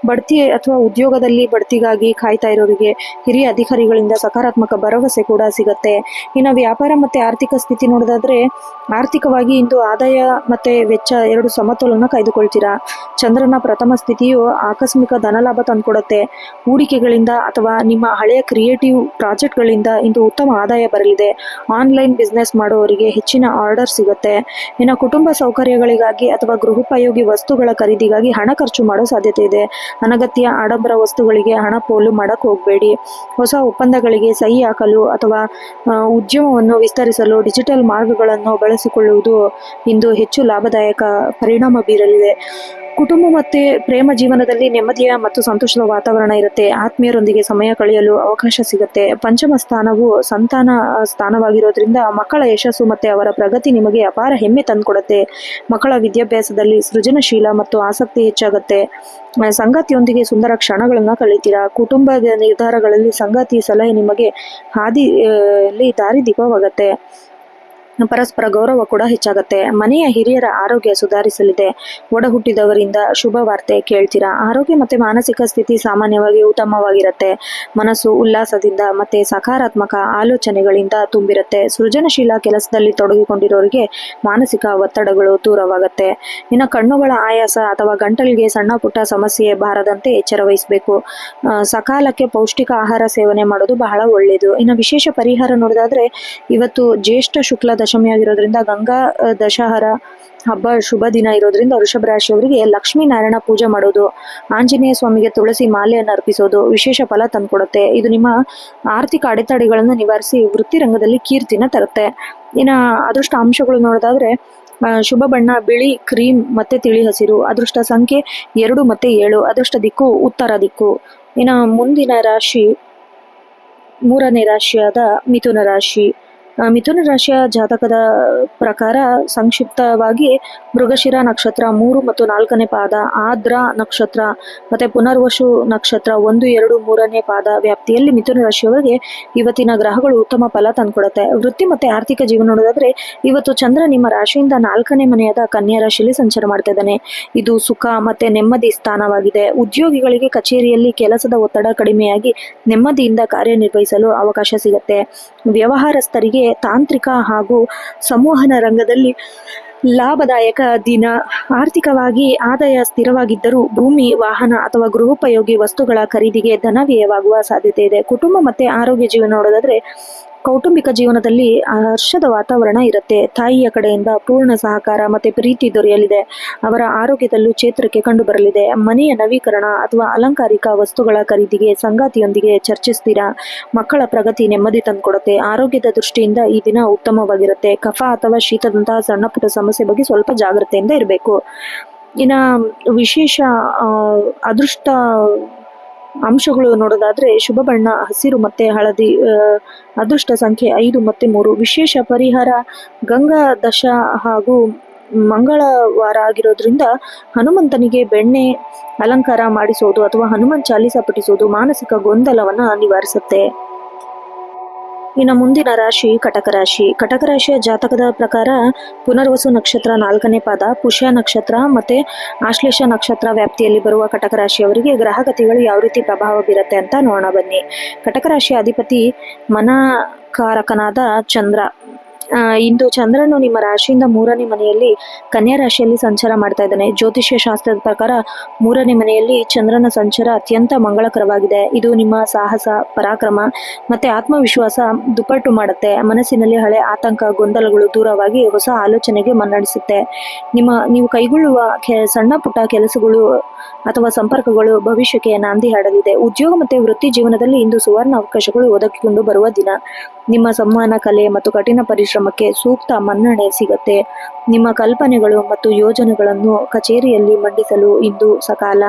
ಬಡ್ತಿ ಅಥವಾ ಉದ್ಯೋಗದಲ್ಲಿ ಬಡ್ತಿಗಾಗಿ ಕಾಯ್ತಾ ಇರೋರಿಗೆ ಹಿರಿಯ ಅಧಿಕಾರಿಗಳಿಂದ ಸಕಾರಾತ್ಮಕ ಭರವಸೆ ಕೂಡ ಸಿಗತ್ತೆ. ಇನ್ನು ವ್ಯಾಪಾರ ಮತ್ತೆ ಆರ್ಥಿಕ ಸ್ಥಿತಿ ನೋಡೋದಾದ್ರೆ ಆರ್ಥಿಕವಾಗಿ ಇಂದು ಆದಾಯ ಮತ್ತೆ ವೆಚ್ಚ ಎರಡು ಸಮತೋಲನ ಕಾಯ್ದುಕೊಳ್ತೀರಾ. ಚಂದ್ರನ ಪ್ರಥಮ ಸ್ಥಿತಿಯು ಆಕಸ್ಮಿಕ ಧನಲಾಭ ತಂದುಕೊಡುತ್ತೆ. ಹೂಡಿಕೆಗಳಿಂದ ಅಥವಾ ನಿಮ್ಮ ಹಳೆಯ ಕ್ರಿಯೇಟಿವ್ ಪ್ರಾಜೆಕ್ಟ್ಗಳಿಂದ ಇಂದು ಉತ್ತಮ ಆದಾಯ ಬರಲಿದೆ. ಆನ್ಲೈನ್ ಬಿಸ್ನೆಸ್ ಮಾಡೋವರಿಗೆ ಹೆಚ್ಚಿನ ಆರ್ಡರ್ ಸಿಗುತ್ತೆ. ಇನ್ನು ಕುಟುಂಬ ಸೌಕರ್ಯಗಳಿಗಾಗಿ ಅಥವಾ ಗೃಹೋಪಯೋಗಿ ವಸ್ತುಗಳ ಖರೀದಿಗಾಗಿ ಹಣ ಖರ್ಚು ಮಾಡೋ ಸಾಧ್ಯತೆ ಇದೆ. ಅನಗತ್ಯ ಆಡಂಬರ ವಸ್ತುಗಳಿಗೆ ಹಣ ಪೋಲು ಮಾಡಕ್ ಹೋಗಬೇಡಿ. ಹೊಸ ಒಪ್ಪಂದಗಳಿಗೆ ಸಹಿ ಹಾಕಲು ಅಥವಾ ಉದ್ಯಮವನ್ನು ವಿಸ್ತರಿಸಲು ಡಿಜಿಟಲ್ ಮಾರ್ಗಗಳನ್ನು ಬಳಸಿಕೊಳ್ಳುವುದು ಇಂದು ಹೆಚ್ಚು ಲಾಭದಾಯಕ ಪರಿಣಾಮ ಬೀರಲಿದೆ. ಕುಟುಂಬ ಮತ್ತೆ ಪ್ರೇಮ ಜೀವನದಲ್ಲಿ ನೆಮ್ಮದಿಯ ಮತ್ತು ಸಂತೋಷದ ವಾತಾವರಣ ಇರುತ್ತೆ. ಆತ್ಮೀಯರೊಂದಿಗೆ ಸಮಯ ಕಳೆಯಲು ಅವಕಾಶ ಸಿಗುತ್ತೆ. ಪಂಚಮ ಸ್ಥಾನವು ಸಂತಾನ ಸ್ಥಾನವಾಗಿರೋದ್ರಿಂದ ಮಕ್ಕಳ ಯಶಸ್ಸು ಮತ್ತೆ ಅವರ ಪ್ರಗತಿ ನಿಮಗೆ ಅಪಾರ ಹೆಮ್ಮೆ ತಂದುಕೊಡುತ್ತೆ. ಮಕ್ಕಳ ವಿದ್ಯಾಭ್ಯಾಸದಲ್ಲಿ ಸೃಜನಶೀಲ ಮತ್ತು ಆಸಕ್ತಿ ಹೆಚ್ಚಾಗುತ್ತೆ. ಸಂಗಾತಿಯೊಂದಿಗೆ ಸುಂದರ ಕ್ಷಣಗಳನ್ನ ಕಳೀತೀರಾ. ಕುಟುಂಬದ ನಿರ್ಧಾರಗಳಲ್ಲಿ ಸಂಗಾತಿ ಸಲಹೆ ನಿಮಗೆ ದಾರಿದೀಪವಾಗತ್ತೆ. ಪರಸ್ಪರ ಗೌರವ ಕೂಡ ಹೆಚ್ಚಾಗುತ್ತೆ. ಮನೆಯ ಹಿರಿಯರ ಆರೋಗ್ಯ ಸುಧಾರಿಸಲಿದೆ. ಒಡ ಹುಟ್ಟಿದವರಿಂದ ಶುಭ ವಾರ್ತೆ ಕೇಳ್ತೀರಾ. ಆರೋಗ್ಯ ಮತ್ತೆ ಮಾನಸಿಕ ಸ್ಥಿತಿ ಸಾಮಾನ್ಯವಾಗಿ ಉತ್ತಮವಾಗಿರುತ್ತೆ. ಮನಸ್ಸು ಉಲ್ಲಾಸದಿಂದ ಮತ್ತೆ ಸಕಾರಾತ್ಮಕ ಆಲೋಚನೆಗಳಿಂದ ತುಂಬಿರುತ್ತೆ. ಸೃಜನಶೀಲ ಕೆಲಸದಲ್ಲಿ ತೊಡಗಿಕೊಂಡಿರೋರಿಗೆ ಮಾನಸಿಕ ಒತ್ತಡಗಳು ದೂರವಾಗುತ್ತೆ. ಇನ್ನು ಕಣ್ಣುಗಳ ಆಯಾಸ ಅಥವಾ ಗಂಟಲಿಗೆ ಸಣ್ಣ ಪುಟ್ಟ ಸಮಸ್ಯೆ ಬಾರದಂತೆ ಎಚ್ಚರ ವಹಿಸಬೇಕು. ಸಕಾಲಕ್ಕೆ ಪೌಷ್ಟಿಕ ಆಹಾರ ಸೇವನೆ ಮಾಡೋದು ಬಹಳ ಒಳ್ಳೆಯದು. ಇನ್ನು ವಿಶೇಷ ಪರಿಹಾರ ನೋಡೋದಾದ್ರೆ, ಇವತ್ತು ಜ್ಯೇಷ್ಠ ಶುಕ್ಲ ದಶಮಿ ಆಗಿರೋದ್ರಿಂದ ಗಂಗಾ ದಶಹರ ಹಬ್ಬ ಶುಭ ದಿನ ಇರೋದ್ರಿಂದ ವೃಷಭ ರಾಶಿಯವರಿಗೆ ಲಕ್ಷ್ಮೀನಾರಾಯಣ ಪೂಜೆ ಮಾಡೋದು, ಆಂಜನೇಯ ಸ್ವಾಮಿಗೆ ತುಳಸಿ ಮಾಲೆಯನ್ನು ಅರ್ಪಿಸೋದು ವಿಶೇಷ ಫಲ ತಂದ್ಕೊಡುತ್ತೆ. ಇದು ನಿಮ್ಮ ಆರ್ಥಿಕ ಅಡೆತಡೆಗಳನ್ನು ನಿವಾರಿಸಿ ವೃತ್ತಿ ರಂಗದಲ್ಲಿ ಕೀರ್ತಿನ ತರುತ್ತೆ. ಇನ್ನು ಅದೃಷ್ಟ ಅಂಶಗಳು ನೋಡೋದಾದ್ರೆ, ಶುಭ ಬಣ್ಣ ಬಿಳಿ, ಕ್ರೀಮ್ ಮತ್ತೆ ತಿಳಿ ಹಸಿರು. ಅದೃಷ್ಟ ಸಂಖ್ಯೆ 2 ಮತ್ತೆ 7. ಅದೃಷ್ಟ ದಿಕ್ಕು ಉತ್ತರ ದಿಕ್ಕು. ಇನ್ನು ಮುಂದಿನ ರಾಶಿ 3ನೇ ರಾಶಿಯಾದ ಮಿಥುನ ರಾಶಿ. ಮಿಥುನ ರಾಶಿಯ ಜಾತಕದ ಪ್ರಕಾರ ಸಂಕ್ಷಿಪ್ತವಾಗಿ ಮೃಗಶಿರ ನಕ್ಷತ್ರ 3 ಮತ್ತು 4ನೇ ಪಾದ, ಆದ್ರ ನಕ್ಷತ್ರ ಮತ್ತೆ ಪುನರ್ವಸು ನಕ್ಷತ್ರ 1, 2, 3ನೇ ಪಾದ ವ್ಯಾಪ್ತಿಯಲ್ಲಿ ಮಿಥುನ ರಾಶಿಯವರಿಗೆ ಇವತ್ತಿನ ಗ್ರಹಗಳು ಉತ್ತಮ ಫಲ ತಂದ್ಕೊಡುತ್ತೆ. ವೃತ್ತಿ ಮತ್ತೆ ಆರ್ಥಿಕ ಜೀವನ ನೋಡೋದಾದ್ರೆ, ಇವತ್ತು ಚಂದ್ರ ನಿಮ್ಮ ರಾಶಿಯಿಂದ 4ನೇ ಮನೆಯಾದ ಕನ್ಯಾ ರಾಶಿಯಲ್ಲಿ ಸಂಚಾರ ಮಾಡ್ತಾ ಇದ್ದಾನೆ. ಇದು ಸುಖ ಮತ್ತೆ ನೆಮ್ಮದಿ ಸ್ಥಾನವಾಗಿದೆ. ಉದ್ಯೋಗಿಗಳಿಗೆ ಕಚೇರಿಯಲ್ಲಿ ಕೆಲಸದ ಒತ್ತಡ ಕಡಿಮೆಯಾಗಿ ನೆಮ್ಮದಿಯಿಂದ ಕಾರ್ಯನಿರ್ವಹಿಸಲು ಅವಕಾಶ ಸಿಗುತ್ತೆ. ವ್ಯವಹಾರಸ್ಥರಿಗೆ ತಾಂತ್ರಿಕ ಹಾಗೂ ಸಂವಹನ ರಂಗದಲ್ಲಿ ಲಾಭದಾಯಕ ದಿನ. ಆರ್ಥಿಕವಾಗಿ ಆದಾಯ ಸ್ಥಿರವಾಗಿದ್ದರೂ ಭೂಮಿ, ವಾಹನ ಅಥವಾ ಗೃಹೋಪಯೋಗಿ ವಸ್ತುಗಳ ಖರೀದಿಗೆ ಧನ ವ್ಯಯವಾಗುವ ಸಾಧ್ಯತೆ ಇದೆ. ಕುಟುಂಬ ಮತ್ತೆ ಆರೋಗ್ಯ ಜೀವನ ನೋಡೋದಾದ್ರೆ, ಕೌಟುಂಬಿಕ ಜೀವನದಲ್ಲಿ ಹರ್ಷದ ವಾತಾವರಣ ಇರುತ್ತೆ. ತಾಯಿಯ ಕಡೆಯಿಂದ ಪೂರ್ಣ ಸಹಕಾರ ಮತ್ತೆ ಪ್ರೀತಿ ದೊರೆಯಲಿದೆ. ಅವರ ಆರೋಗ್ಯದಲ್ಲೂ ಚೇತರಿಕೆ ಕಂಡು ಬರಲಿದೆ. ಮನೆಯ ನವೀಕರಣ ಅಥವಾ ಅಲಂಕಾರಿಕ ವಸ್ತುಗಳ ಖರೀದಿಗೆ ಸಂಗಾತಿಯೊಂದಿಗೆ ಚರ್ಚಿಸ್ತೀರಾ. ಮಕ್ಕಳ ಪ್ರಗತಿ ನೆಮ್ಮದಿ ತಂದುಕೊಡುತ್ತೆ. ಆರೋಗ್ಯದ ದೃಷ್ಟಿಯಿಂದ ಈ ದಿನ ಉತ್ತಮವಾಗಿರುತ್ತೆ. ಕಫ ಅಥವಾ ಶೀತದಂತಹ ಸಣ್ಣ ಪುಟ್ಟ ಸಮಸ್ಯೆ ಬಗ್ಗೆ ಸ್ವಲ್ಪ ಜಾಗ್ರತೆಯಿಂದ ಇರಬೇಕು. ಇನ್ನು ವಿಶೇಷ ಅದೃಷ್ಟ ಅಂಶಗಳು ನೋಡೋದಾದ್ರೆ, ಶುಭ ಬಣ್ಣ ಹಸಿರು ಮತ್ತೆ ಹಳದಿ. ಅದೃಷ್ಟ ಸಂಖ್ಯೆ 5 ಮತ್ತೆ 3. ವಿಶೇಷ ಪರಿಹಾರ ಗಂಗಾ ದಶ ಹಾಗೂ ಮಂಗಳವಾರ ಆಗಿರೋದ್ರಿಂದ ಹನುಮಂತನಿಗೆ ಬೆಣ್ಣೆ ಅಲಂಕಾರ ಮಾಡಿಸೋದು ಅಥವಾ ಹನುಮನ್ ಚಾಲೀಸ ಪಠಿಸೋದು ಮಾನಸಿಕ ಗೊಂದಲವನ್ನ ನಿವಾರಿಸುತ್ತೆ. ಇನ್ನು ಮುಂದಿನ ರಾಶಿ ಕಟಕ ರಾಶಿ. ಕಟಕ ರಾಶಿಯ ಜಾತಕದ ಪ್ರಕಾರ ಪುನರ್ವಸು ನಕ್ಷತ್ರ 4ನೇ ಪಾದ, ಪುಷ್ಯ ನಕ್ಷತ್ರ ಮತ್ತೆ ಆಶ್ಲೇಷ ನಕ್ಷತ್ರ ವ್ಯಾಪ್ತಿಯಲ್ಲಿ ಬರುವ ಕಟಕ ರಾಶಿಯವರಿಗೆ ಗ್ರಹಗತಿಗಳು ಯಾವ ರೀತಿ ಪ್ರಭಾವ ಬೀರುತ್ತೆ ಅಂತ ನೋಡೋಣ ಬನ್ನಿ. ಕಟಕ ರಾಶಿಯ ಅಧಿಪತಿ ಮನಕಾರಕನಾದ ಚಂದ್ರ. ಇಂದು ಚಂದ್ರನು ನಿಮ್ಮ ರಾಶಿಯಿಂದ 3ನೇ ಮನೆಯಲ್ಲಿ ಕನ್ಯಾ ರಾಶಿಯಲ್ಲಿ ಸಂಚಾರ ಮಾಡ್ತಾ ಇದ್ದಾನೆ. ಜ್ಯೋತಿಷ್ಯ ಶಾಸ್ತ್ರದ ಪ್ರಕಾರ 3ನೇ ಮನೆಯಲ್ಲಿ ಚಂದ್ರನ ಸಂಚಾರ ಅತ್ಯಂತ ಮಂಗಳಕರವಾಗಿದೆ. ಇದು ನಿಮ್ಮ ಸಾಹಸ, ಪರಾಕ್ರಮ ಮತ್ತೆ ಆತ್ಮವಿಶ್ವಾಸ ದುಪ್ಪಟ್ಟು ಮಾಡುತ್ತೆ. ಮನಸ್ಸಿನಲ್ಲಿ ಹಳೆ ಆತಂಕ, ಗೊಂದಲಗಳು ದೂರವಾಗಿ ಹೊಸ ಆಲೋಚನೆಗೆ ಮನ್ನಡಿಸುತ್ತೆ. ನೀವು ಕೈಗೊಳ್ಳುವ ಸಣ್ಣ ಪುಟ್ಟ ಕೆಲಸಗಳು ಅಥವಾ ಸಂಪರ್ಕಗಳು ಭವಿಷ್ಯಕ್ಕೆ ನಾಂದಿ ಹಾಡಲಿದೆ. ಉದ್ಯೋಗ ಮತ್ತೆ ವೃತ್ತಿ ಜೀವನದಲ್ಲಿ ಇಂದು ಸುವರ್ಣ ಅವಕಾಶಗಳು ಒದಗಿಕೊಂಡು ಬರುವ ದಿನ. ನಿಮ್ಮ ಸಂವಹನ ಕಲೆ ಮತ್ತು ಕಠಿಣ ಪರಿಶ್ರಮಕ್ಕೆ ಸೂಕ್ತ ಮನ್ನಣೆ ಸಿಗತ್ತೆ. ನಿಮ್ಮ ಕಲ್ಪನೆಗಳು ಮತ್ತು ಯೋಜನೆಗಳನ್ನು ಕಚೇರಿಯಲ್ಲಿ ಮಂಡಿಸಲು ಇಂದು ಸಕಾಲ.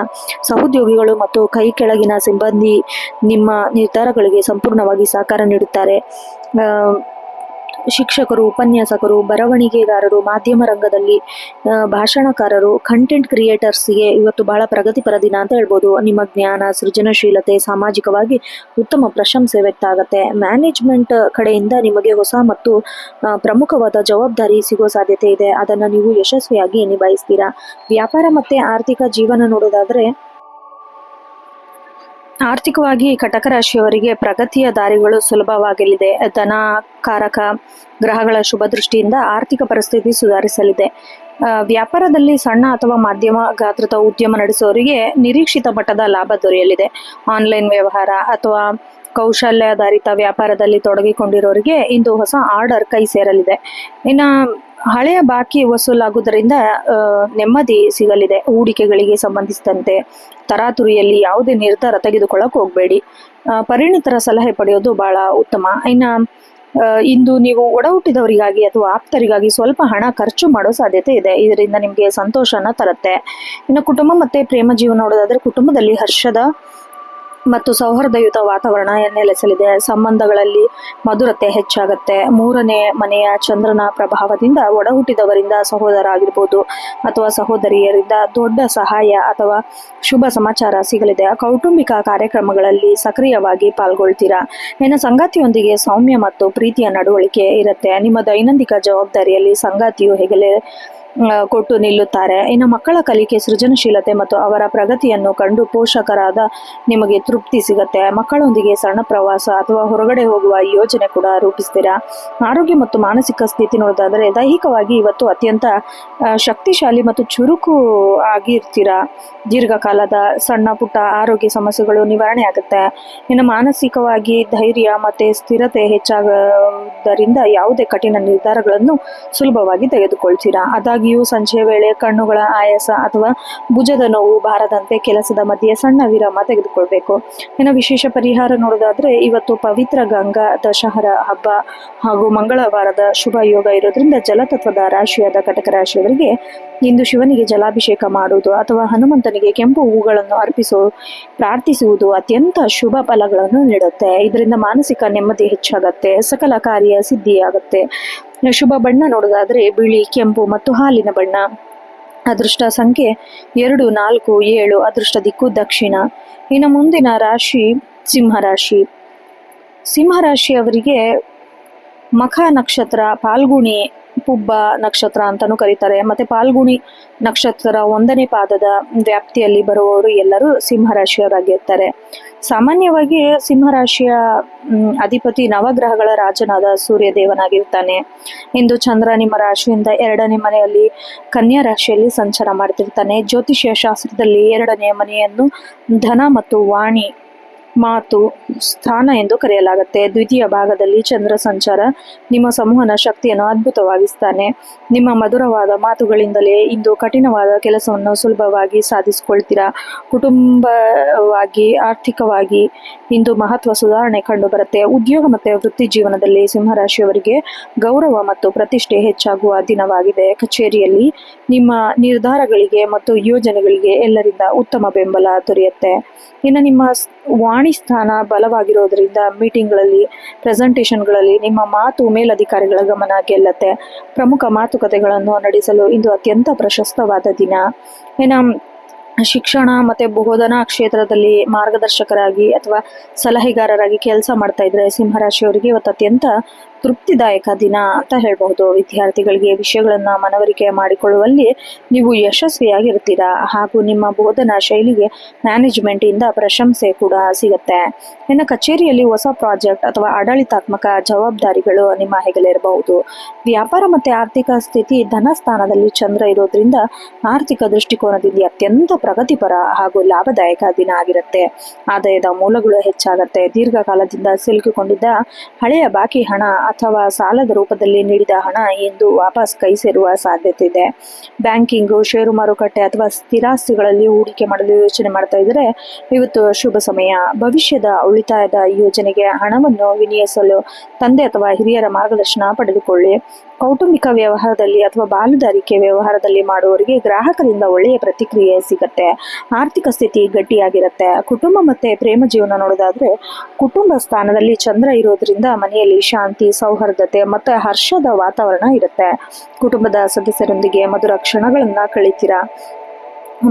ಸಹೋದ್ಯೋಗಿಗಳು ಮತ್ತು ಕೈ ಕೆಳಗಿನ ಸಿಬ್ಬಂದಿ ನಿಮ್ಮ ನಿರ್ಧಾರಗಳಿಗೆ ಸಂಪೂರ್ಣವಾಗಿ ಸಹಕಾರ ನೀಡುತ್ತಾರೆ. ಶಿಕ್ಷಕರು, ಉಪನ್ಯಾಸಕರು, ಬರವಣಿಗೆಗಾರರು, ಮಾಧ್ಯಮ ರಂಗದಲ್ಲಿ ಭಾಷಣಕಾರರು, ಕಂಟೆಂಟ್ ಕ್ರಿಯೇಟರ್ಸ್ಗೆ ಇವತ್ತು ಬಹಳ ಪ್ರಗತಿಪರ ದಿನ ಅಂತ ಹೇಳ್ಬೋದು. ನಿಮ್ಮ ಜ್ಞಾನ, ಸೃಜನಶೀಲತೆ ಸಾಮಾಜಿಕವಾಗಿ ಉತ್ತಮ ಪ್ರಶಂಸೆ ವ್ಯಕ್ತ ಆಗುತ್ತೆ. ಮ್ಯಾನೇಜ್ಮೆಂಟ್ ಕಡೆಯಿಂದ ನಿಮಗೆ ಹೊಸ ಮತ್ತು ಪ್ರಮುಖವಾದ ಜವಾಬ್ದಾರಿ ಸಿಗೋ ಸಾಧ್ಯತೆ ಇದೆ. ಅದನ್ನು ನೀವು ಯಶಸ್ವಿಯಾಗಿ ನಿಭಾಯಿಸ್ತೀರಾ. ವ್ಯಾಪಾರ ಮತ್ತೆ ಆರ್ಥಿಕ ಜೀವನ ನೋಡೋದಾದ್ರೆ, ಆರ್ಥಿಕವಾಗಿ ಕಟಕ ರಾಶಿಯವರಿಗೆ ಪ್ರಗತಿಯ ದಾರಿಗಳು ಸುಲಭವಾಗಲಿದೆ. ಧನಕಾರಕ ಗ್ರಹಗಳ ಶುಭ ದೃಷ್ಟಿಯಿಂದ ಆರ್ಥಿಕ ಪರಿಸ್ಥಿತಿ ಸುಧಾರಿಸಲಿದೆ. ವ್ಯಾಪಾರದಲ್ಲಿ ಸಣ್ಣ ಅಥವಾ ಮಾಧ್ಯಮ ಗಾತ್ರದ ಉದ್ಯಮ ನಡೆಸುವವರಿಗೆ ನಿರೀಕ್ಷಿತ ಮಟ್ಟದ ಲಾಭ ದೊರೆಯಲಿದೆ. ಆನ್ಲೈನ್ ವ್ಯವಹಾರ ಅಥವಾ ಕೌಶಲ್ಯಾಧಾರಿತ ವ್ಯಾಪಾರದಲ್ಲಿ ತೊಡಗಿಕೊಂಡಿರೋರಿಗೆ ಇಂದು ಹೊಸ ಆರ್ಡರ್ ಕೈ ಸೇರಲಿದೆ. ಇನ್ನು ಹಳೆಯ ಬಾಕಿ ವಸೂಲಾಗುವುದರಿಂದ ನೆಮ್ಮದಿ ಸಿಗಲಿದೆ. ಹೂಡಿಕೆಗಳಿಗೆ ಸಂಬಂಧಿಸಿದಂತೆ ತರಾತುರಿಯಲ್ಲಿ ಯಾವುದೇ ನಿರ್ಧಾರ ತೆಗೆದುಕೊಳ್ಳಕ್ಕೆ ಹೋಗಬೇಡಿ. ಪರಿಣಿತರ ಸಲಹೆ ಪಡೆಯೋದು ಬಹಳ ಉತ್ತಮ. ಇಂದು ನೀವು ಒಡ ಹುಟ್ಟಿದವರಿಗಾಗಿ ಅಥವಾ ಆಪ್ತರಿಗಾಗಿ ಸ್ವಲ್ಪ ಹಣ ಖರ್ಚು ಮಾಡೋ ಸಾಧ್ಯತೆ ಇದೆ. ಇದರಿಂದ ನಿಮಗೆ ಸಂತೋಷನ ತರುತ್ತೆ. ಇನ್ನು ಕುಟುಂಬ ಮತ್ತೆ ಪ್ರೇಮ ಜೀವನ ನೋಡೋದಾದ್ರೆ, ಕುಟುಂಬದಲ್ಲಿ ಹರ್ಷದ ಮತ್ತು ಸೌಹಾರ್ದಯುತ ವಾತಾವರಣ ನೆಲೆಸಲಿದೆ. ಸಂಬಂಧಗಳಲ್ಲಿ ಮಧುರತೆ ಹೆಚ್ಚಾಗುತ್ತೆ. 3ನೇ ಮನೆಯ ಚಂದ್ರನ ಪ್ರಭಾವದಿಂದ ಒಡಹುಟ್ಟಿದವರಿಂದ ಸಹೋದರ ಆಗಿರ್ಬೋದು ಅಥವಾ ಸಹೋದರಿಯರಿಂದ ದೊಡ್ಡ ಸಹಾಯ ಅಥವಾ ಶುಭ ಸಮಾಚಾರ ಸಿಗಲಿದೆ. ಕೌಟುಂಬಿಕ ಕಾರ್ಯಕ್ರಮಗಳಲ್ಲಿ ಸಕ್ರಿಯವಾಗಿ ಪಾಲ್ಗೊಳ್ತೀರಾ. ಇನ್ನು ಸಂಗಾತಿಯೊಂದಿಗೆ ಸೌಮ್ಯ ಮತ್ತು ಪ್ರೀತಿಯ ನಡವಳಿಕೆ ಇರುತ್ತೆ. ನಿಮ್ಮ ದೈನಂದಿನ ಜವಾಬ್ದಾರಿಯಲ್ಲಿ ಸಂಗಾತಿಯು ಹೆಗಲೇ ಕೊಟ್ಟು ನಿಲ್ಲುತ್ತಾರೆ. ಇನ್ನು ಮಕ್ಕಳ ಕಲಿಕೆ, ಸೃಜನಶೀಲತೆ ಮತ್ತು ಅವರ ಪ್ರಗತಿಯನ್ನು ಕಂಡು ಪೋಷಕರಾದ ನಿಮಗೆ ತೃಪ್ತಿ ಸಿಗುತ್ತೆ. ಮಕ್ಕಳೊಂದಿಗೆ ಸಣ್ಣ ಪ್ರವಾಸ ಅಥವಾ ಹೊರಗಡೆ ಹೋಗುವ ಯೋಜನೆ ಕೂಡ ರೂಪಿಸ್ತೀರಾ. ಆರೋಗ್ಯ ಮತ್ತು ಮಾನಸಿಕ ಸ್ಥಿತಿ ನೋಡೋದಾದರೆ ದೈಹಿಕವಾಗಿ ಇವತ್ತು ಅತ್ಯಂತ ಶಕ್ತಿಶಾಲಿ ಮತ್ತು ಚುರುಕು ಆಗಿರ್ತೀರಾ. ದೀರ್ಘಕಾಲದ ಸಣ್ಣ ಪುಟ್ಟ ಆರೋಗ್ಯ ಸಮಸ್ಯೆಗಳು ನಿವಾರಣೆ ಆಗುತ್ತೆ. ಇನ್ನು ಮಾನಸಿಕವಾಗಿ ಧೈರ್ಯ ಮತ್ತು ಸ್ಥಿರತೆ ಹೆಚ್ಚಾಗೋದರಿಂದ ಯಾವುದೇ ಕಠಿಣ ನಿರ್ಧಾರಗಳನ್ನು ಸುಲಭವಾಗಿ ತೆಗೆದುಕೊಳ್ತೀರಾ. ಆದಾಗ್ಯೂ ಸಂಜೆಯ ವೇಳೆ ಕಣ್ಣುಗಳ ಆಯಾಸ ಅಥವಾ ಭುಜದ ನೋವು ಬಾರದಂತೆ ಕೆಲಸದ ಮಧ್ಯೆ ಸಣ್ಣ ವಿರಾಮ ತೆಗೆದುಕೊಳ್ಬೇಕು. ಇನ್ನು ವಿಶೇಷ ಪರಿಹಾರ ನೋಡೋದಾದ್ರೆ ಇವತ್ತು ಪವಿತ್ರ ಗಂಗಾ ದಶಹರ ಹಬ್ಬ ಹಾಗೂ ಮಂಗಳವಾರದ ಶುಭ ಯೋಗ ಇರೋದ್ರಿಂದ ಜಲತತ್ವದ ರಾಶಿಯಾದ ಕಟಕ ರಾಶಿಯವರಿಗೆ ಇಂದು ಶಿವನಿಗೆ ಜಲಾಭಿಷೇಕ ಮಾಡುವುದು ಅಥವಾ ಹನುಮಂತನಿಗೆ ಕೆಂಪು ಹೂಗಳನ್ನು ಪ್ರಾರ್ಥಿಸುವುದು ಅತ್ಯಂತ ಶುಭ ಫಲಗಳನ್ನು ನೀಡುತ್ತೆ. ಇದರಿಂದ ಮಾನಸಿಕ ನೆಮ್ಮದಿ ಹೆಚ್ಚಾಗತ್ತೆ, ಸಕಲ ಕಾರ್ಯ ಸಿದ್ಧಿಯಾಗತ್ತೆ. ಶುಭ ಬಣ್ಣ ನೋಡೋದಾದ್ರೆ ಬಿಳಿ, ಕೆಂಪು ಮತ್ತು ಹಾಲಿನ ಬಣ್ಣ. ಅದೃಷ್ಟ ಸಂಖ್ಯೆ 2, 4, 7. ಅದೃಷ್ಟ ದಿಕ್ಕು ದಕ್ಷಿಣ. ಇನ್ನು ಮುಂದಿನ ರಾಶಿ ಸಿಂಹರಾಶಿ. ಸಿಂಹರಾಶಿಯವರಿಗೆ ಮಖ ನಕ್ಷತ್ರ, ಪಾಲ್ಗುಣಿ, ಪುಬ್ಬ ನಕ್ಷತ್ರ ಅಂತಾನೂ ಕರೀತಾರೆ. ಮತ್ತೆ ಪಾಲ್ಗುಣಿ ನಕ್ಷತ್ರ 1ನೇ ಪಾದದ ವ್ಯಾಪ್ತಿಯಲ್ಲಿ ಬರುವವರು ಎಲ್ಲರೂ ಸಿಂಹರಾಶಿಯವರಾಗಿರ್ತಾರೆ. ಸಾಮಾನ್ಯವಾಗಿ ಸಿಂಹರಾಶಿಯ ಅಧಿಪತಿ ನವಗ್ರಹಗಳ ರಾಜನಾದ ಸೂರ್ಯ ದೇವನಾಗಿರ್ತಾನೆ. ಇಂದು ಚಂದ್ರ ನಿಮ್ಮ ರಾಶಿಯಿಂದ 2ನೇ ಮನೆಯಲ್ಲಿ ಕನ್ಯಾ ರಾಶಿಯಲ್ಲಿ ಸಂಚಾರ ಮಾಡ್ತಿರ್ತಾನೆ. ಜ್ಯೋತಿಷ್ಯ ಶಾಸ್ತ್ರದಲ್ಲಿ 2ನೇ ಮನೆಯನ್ನು ಧನ ಮತ್ತು ವಾಣಿ, ಮಾತು ಸ್ಥಾನ ಎಂದು ಕರೆಯಲಾಗುತ್ತೆ. ದ್ವಿತೀಯ ಭಾಗದಲ್ಲಿ ಚಂದ್ರ ಸಂಚಾರ ನಿಮ್ಮ ಸಂವಹನ ಶಕ್ತಿಯನ್ನು ಅದ್ಭುತವಾಗಿಸ್ತಾನೆ. ನಿಮ್ಮ ಮಧುರವಾದ ಮಾತುಗಳಿಂದಲೇ ಇಂದು ಕಠಿಣವಾದ ಕೆಲಸವನ್ನು ಸುಲಭವಾಗಿ ಸಾಧಿಸಿಕೊಳ್ತೀರಾ. ಕುಟುಂಬವಾಗಿ, ಆರ್ಥಿಕವಾಗಿ ಇಂದು ಮಹತ್ವ ಸುಧಾರಣೆ ಕಂಡು ಬರುತ್ತೆ. ಉದ್ಯೋಗ ಮತ್ತು ವೃತ್ತಿ ಜೀವನದಲ್ಲಿ ಸಿಂಹರಾಶಿಯವರಿಗೆ ಗೌರವ ಮತ್ತು ಪ್ರತಿಷ್ಠೆ ಹೆಚ್ಚಾಗುವ ದಿನವಾಗಿದೆ. ಕಚೇರಿಯಲ್ಲಿ ನಿಮ್ಮ ನಿರ್ಧಾರಗಳಿಗೆ ಮತ್ತು ಯೋಜನೆಗಳಿಗೆ ಎಲ್ಲರಿಂದ ಉತ್ತಮ ಬೆಂಬಲ ದೊರೆಯುತ್ತೆ. ಇನ್ನು ನಿಮ್ಮ ವಾಣಿ ಸ್ಥಾನ ಬಲವಾಗಿರೋದ್ರಿಂದ ಮೀಟಿಂಗ್ಗಳಲ್ಲಿ, ಪ್ರೆಸೆಂಟೇಷನ್ಗಳಲ್ಲಿ ನಿಮ್ಮ ಮಾತು ಮೇಲಧಿಕಾರಿಗಳ ಗಮನ ಗೆಲ್ಲತ್ತೆ. ಪ್ರಮುಖ ಮಾತುಕತೆಗಳನ್ನು ನಡೆಸಲು ಇಂದು ಅತ್ಯಂತ ಪ್ರಶಸ್ತವಾದ ದಿನ. ಇನ್ನು ಶಿಕ್ಷಣ ಮತ್ತು ಬೋಧನಾ ಕ್ಷೇತ್ರದಲ್ಲಿ ಮಾರ್ಗದರ್ಶಕರಾಗಿ ಅಥವಾ ಸಲಹೆಗಾರರಾಗಿ ಕೆಲಸ ಮಾಡ್ತಾ ಇದ್ರೆ ಸಿಂಹರಾಶಿಯವರಿಗೆ ಇವತ್ತು ಅತ್ಯಂತ ತೃಪ್ತಿದಾಯಕ ದಿನ ಅಂತ ಹೇಳ್ಬಹುದು. ವಿದ್ಯಾರ್ಥಿಗಳಿಗೆ ವಿಷಯಗಳನ್ನು ಮನವರಿಕೆ ಮಾಡಿಕೊಳ್ಳುವಲ್ಲಿ ನೀವು ಯಶಸ್ವಿಯಾಗಿರ್ತೀರಾ ಹಾಗೂ ನಿಮ್ಮ ಬೋಧನಾ ಶೈಲಿಗೆ ಮ್ಯಾನೇಜ್ಮೆಂಟ್ ಇಂದ ಪ್ರಶಂಸೆ ಕೂಡ ಸಿಗುತ್ತೆ. ಇನ್ನು ಕಚೇರಿಯಲ್ಲಿ ಹೊಸ ಪ್ರಾಜೆಕ್ಟ್ ಅಥವಾ ಆಡಳಿತಾತ್ಮಕ ಜವಾಬ್ದಾರಿಗಳು ನಿಮ್ಮ ಹೆಗಲೇರಬಹುದು. ವ್ಯಾಪಾರ ಮತ್ತು ಆರ್ಥಿಕ ಸ್ಥಿತಿ ಧನ ಸ್ಥಾನದಲ್ಲಿ ಚಂದ್ರ ಇರೋದ್ರಿಂದ ಆರ್ಥಿಕ ದೃಷ್ಟಿಕೋನದಿಂದ ಅತ್ಯಂತ ಪ್ರಗತಿಪರ ಹಾಗೂ ಲಾಭದಾಯಕ ದಿನ ಆಗಿರುತ್ತೆ. ಆದಾಯದ ಮೂಲಗಳು ಹೆಚ್ಚಾಗುತ್ತೆ. ದೀರ್ಘಕಾಲದಿಂದ ಸಿಲುಕಿಕೊಂಡಿದ್ದ ಹಳೆಯ ಬಾಕಿ ಹಣ ಅಥವಾ ಸಾಲದ ರೂಪದಲ್ಲಿ ನೀಡಿದ ಹಣ ಎಂದು ವಾಪಸ್ ಕೈ ಸೇರುವ ಸಾಧ್ಯತೆ ಇದೆ. ಬ್ಯಾಂಕಿಂಗು, ಷೇರು ಮಾರುಕಟ್ಟೆ ಅಥವಾ ಸ್ಥಿರಾಸ್ತಿಗಳಲ್ಲಿ ಹೂಡಿಕೆ ಮಾಡಲು ಯೋಚನೆ ಮಾಡ್ತಾ ಇದ್ರೆ ಇವತ್ತು ಶುಭ ಸಮಯ. ಭವಿಷ್ಯದ ಉಳಿತಾಯದ ಯೋಜನೆಗೆ ಹಣವನ್ನು ವಿನಿಯೋಗಿಸಲು ತಂದೆ ಅಥವಾ ಹಿರಿಯರ ಮಾರ್ಗದರ್ಶನ ಪಡೆದುಕೊಳ್ಳಿ. ಕೌಟುಂಬಿಕ ವ್ಯವಹಾರದಲ್ಲಿ ಅಥವಾ ಬಾಲುದಾರಿಕೆ ವ್ಯವಹಾರದಲ್ಲಿ ಮಾಡುವವರಿಗೆ ಗ್ರಾಹಕರಿಂದ ಒಳ್ಳೆಯ ಪ್ರತಿಕ್ರಿಯೆ ಸಿಗತ್ತೆ. ಆರ್ಥಿಕ ಸ್ಥಿತಿ ಗಟ್ಟಿಯಾಗಿರುತ್ತೆ. ಕುಟುಂಬ ಮತ್ತೆ ಪ್ರೇಮ ಜೀವನ ನೋಡೋದಾದ್ರೆ ಕುಟುಂಬ ಸ್ಥಾನದಲ್ಲಿ ಚಂದ್ರ ಇರೋದ್ರಿಂದ ಮನೆಯಲ್ಲಿ ಶಾಂತಿ, ಸೌಹಾರ್ದತೆ ಮತ್ತು ಹರ್ಷದ ವಾತಾವರಣ ಇರುತ್ತೆ. ಕುಟುಂಬದ ಸದಸ್ಯರೊಂದಿಗೆ ಮಧುರ ಕ್ಷಣಗಳನ್ನ ಕಳೀತೀರಾ.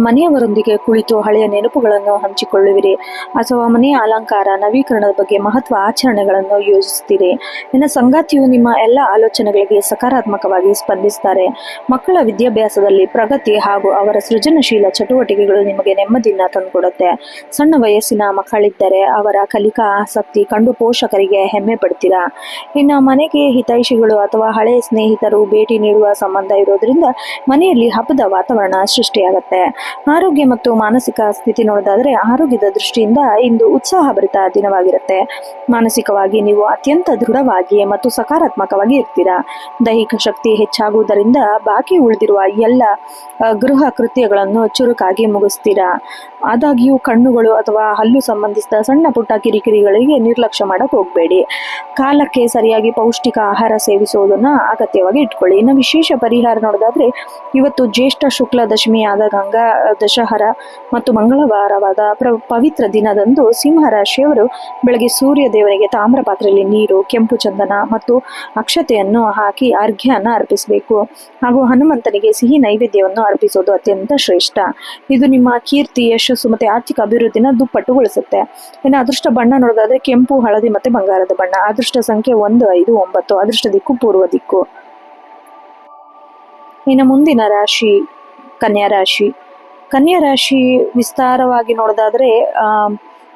ಮನೆಯವರೊಂದಿಗೆ ಕುಳಿತು ಹಳೆಯ ನೆನಪುಗಳನ್ನು ಹಂಚಿಕೊಳ್ಳುವಿರಿ ಅಥವಾ ಮನೆಯ ಅಲಂಕಾರ, ನವೀಕರಣದ ಬಗ್ಗೆ ಮಹತ್ವ ಆಚರಣೆಗಳನ್ನು ಯೋಜಿಸುತ್ತೀರಿ. ಇನ್ನು ಸಂಗಾತಿಯು ನಿಮ್ಮ ಎಲ್ಲ ಆಲೋಚನೆಗಳಿಗೆ ಸಕಾರಾತ್ಮಕವಾಗಿ ಸ್ಪಂದಿಸುತ್ತಾರೆ. ಮಕ್ಕಳ ವಿದ್ಯಾಭ್ಯಾಸದಲ್ಲಿ ಪ್ರಗತಿ ಹಾಗೂ ಅವರ ಸೃಜನಶೀಲ ಚಟುವಟಿಕೆಗಳು ನಿಮಗೆ ನೆಮ್ಮದಿಯನ್ನು ತಂದುಕೊಡುತ್ತೆ. ಸಣ್ಣ ವಯಸ್ಸಿನ ಮಕ್ಕಳಿದ್ದರೆ ಅವರ ಕಲಿಕಾ ಆಸಕ್ತಿ ಕಂಡು ಪೋಷಕರಿಗೆ ಹೆಮ್ಮೆ ಪಡ್ತೀರಾ. ಇನ್ನು ಮನೆಗೆ ಹಿತೈಷಿಗಳು ಅಥವಾ ಹಳೆಯ ಸ್ನೇಹಿತರು ಭೇಟಿ ನೀಡುವ ಸಂಬಂಧ ಇರೋದ್ರಿಂದ ಮನೆಯಲ್ಲಿ ಹಬ್ಬದ ವಾತಾವರಣ ಸೃಷ್ಟಿಯಾಗುತ್ತೆ. ಆರೋಗ್ಯ ಮತ್ತು ಮಾನಸಿಕ ಸ್ಥಿತಿ ನೋಡೋದಾದ್ರೆ ಆರೋಗ್ಯದ ದೃಷ್ಟಿಯಿಂದ ಇಂದು ಉತ್ಸಾಹಭರಿತ ದಿನವಾಗಿರುತ್ತೆ. ಮಾನಸಿಕವಾಗಿ ನೀವು ಅತ್ಯಂತ ದೃಢವಾಗಿ ಮತ್ತು ಸಕಾರಾತ್ಮಕವಾಗಿ ಇರ್ತೀರಾ. ದೈಹಿಕ ಶಕ್ತಿ ಹೆಚ್ಚಾಗುವುದರಿಂದ ಬಾಕಿ ಉಳಿದಿರುವ ಎಲ್ಲ ಗೃಹ ಕೃತ್ಯಗಳನ್ನು ಚುರುಕಾಗಿ ಮುಗಿಸ್ತೀರಾ. ಆದಾಗ್ಯೂ ಕಣ್ಣುಗಳು ಅಥವಾ ಹಲ್ಲು ಸಂಬಂಧಿಸಿದ ಸಣ್ಣ ಪುಟ್ಟ ಕಿರಿಕಿರಿಗಳಿಗೆ ನಿರ್ಲಕ್ಷ್ಯ ಮಾಡಕ್ ಹೋಗಬೇಡಿ. ಕಾಲಕ್ಕೆ ಸರಿಯಾಗಿ ಪೌಷ್ಟಿಕ ಆಹಾರ ಸೇವಿಸುವುದನ್ನ ಅಗತ್ಯವಾಗಿ ಇಟ್ಕೊಳ್ಳಿ. ಇನ್ನು ವಿಶೇಷ ಪರಿಹಾರ ನೋಡೋದಾದ್ರೆ ಇವತ್ತು ಜ್ಯೇಷ್ಠ ಶುಕ್ಲ ದಶಮಿ ಆದ ಗಂಗಾ ದಶಹರ ಮತ್ತು ಮಂಗಳವಾರವಾದ ಪವಿತ್ರ ದಿನದಂದು ಸಿಂಹ ರಾಶಿಯವರು ಬೆಳಗ್ಗೆ ಸೂರ್ಯ ದೇವರಿಗೆ ತಾಮ್ರ ಪಾತ್ರೆಯಲ್ಲಿ ನೀರು, ಕೆಂಪು ಚಂದನ ಮತ್ತು ಅಕ್ಷತೆಯನ್ನು ಹಾಕಿ ಅರ್ಘ್ಯನ ಅರ್ಪಿಸಬೇಕು. ಹಾಗೂ ಹನುಮಂತನಿಗೆ ಸಿಹಿ ನೈವೇದ್ಯವನ್ನು ಅರ್ಪಿಸೋದು ಅತ್ಯಂತ ಶ್ರೇಷ್ಠ. ಇದು ನಿಮ್ಮ ಕೀರ್ತಿ, ಯಶಸ್ಸು ಮತ್ತು ಆರ್ಥಿಕ ಅಭಿವೃದ್ಧಿನ ದುಪ್ಪಟ್ಟುಗೊಳಿಸುತ್ತೆ. ಇನ್ನು ಅದೃಷ್ಟ ಬಣ್ಣ ನೋಡೋದಾದ್ರೆ ಕೆಂಪು, ಹಳದಿ ಮತ್ತು ಬಂಗಾರದ ಬಣ್ಣ. ಅದೃಷ್ಟ ಸಂಖ್ಯೆ 1, 5, 9. ಅದೃಷ್ಟ ದಿಕ್ಕು ಪೂರ್ವ ದಿಕ್ಕು. ಇನ್ನು ಮುಂದಿನ ರಾಶಿ ಕನ್ಯಾ ರಾಶಿ. ಕನ್ಯಾ ರಾಶಿ ವಿಸ್ತಾರವಾಗಿ ನೋಡೋದಾದ್ರೆ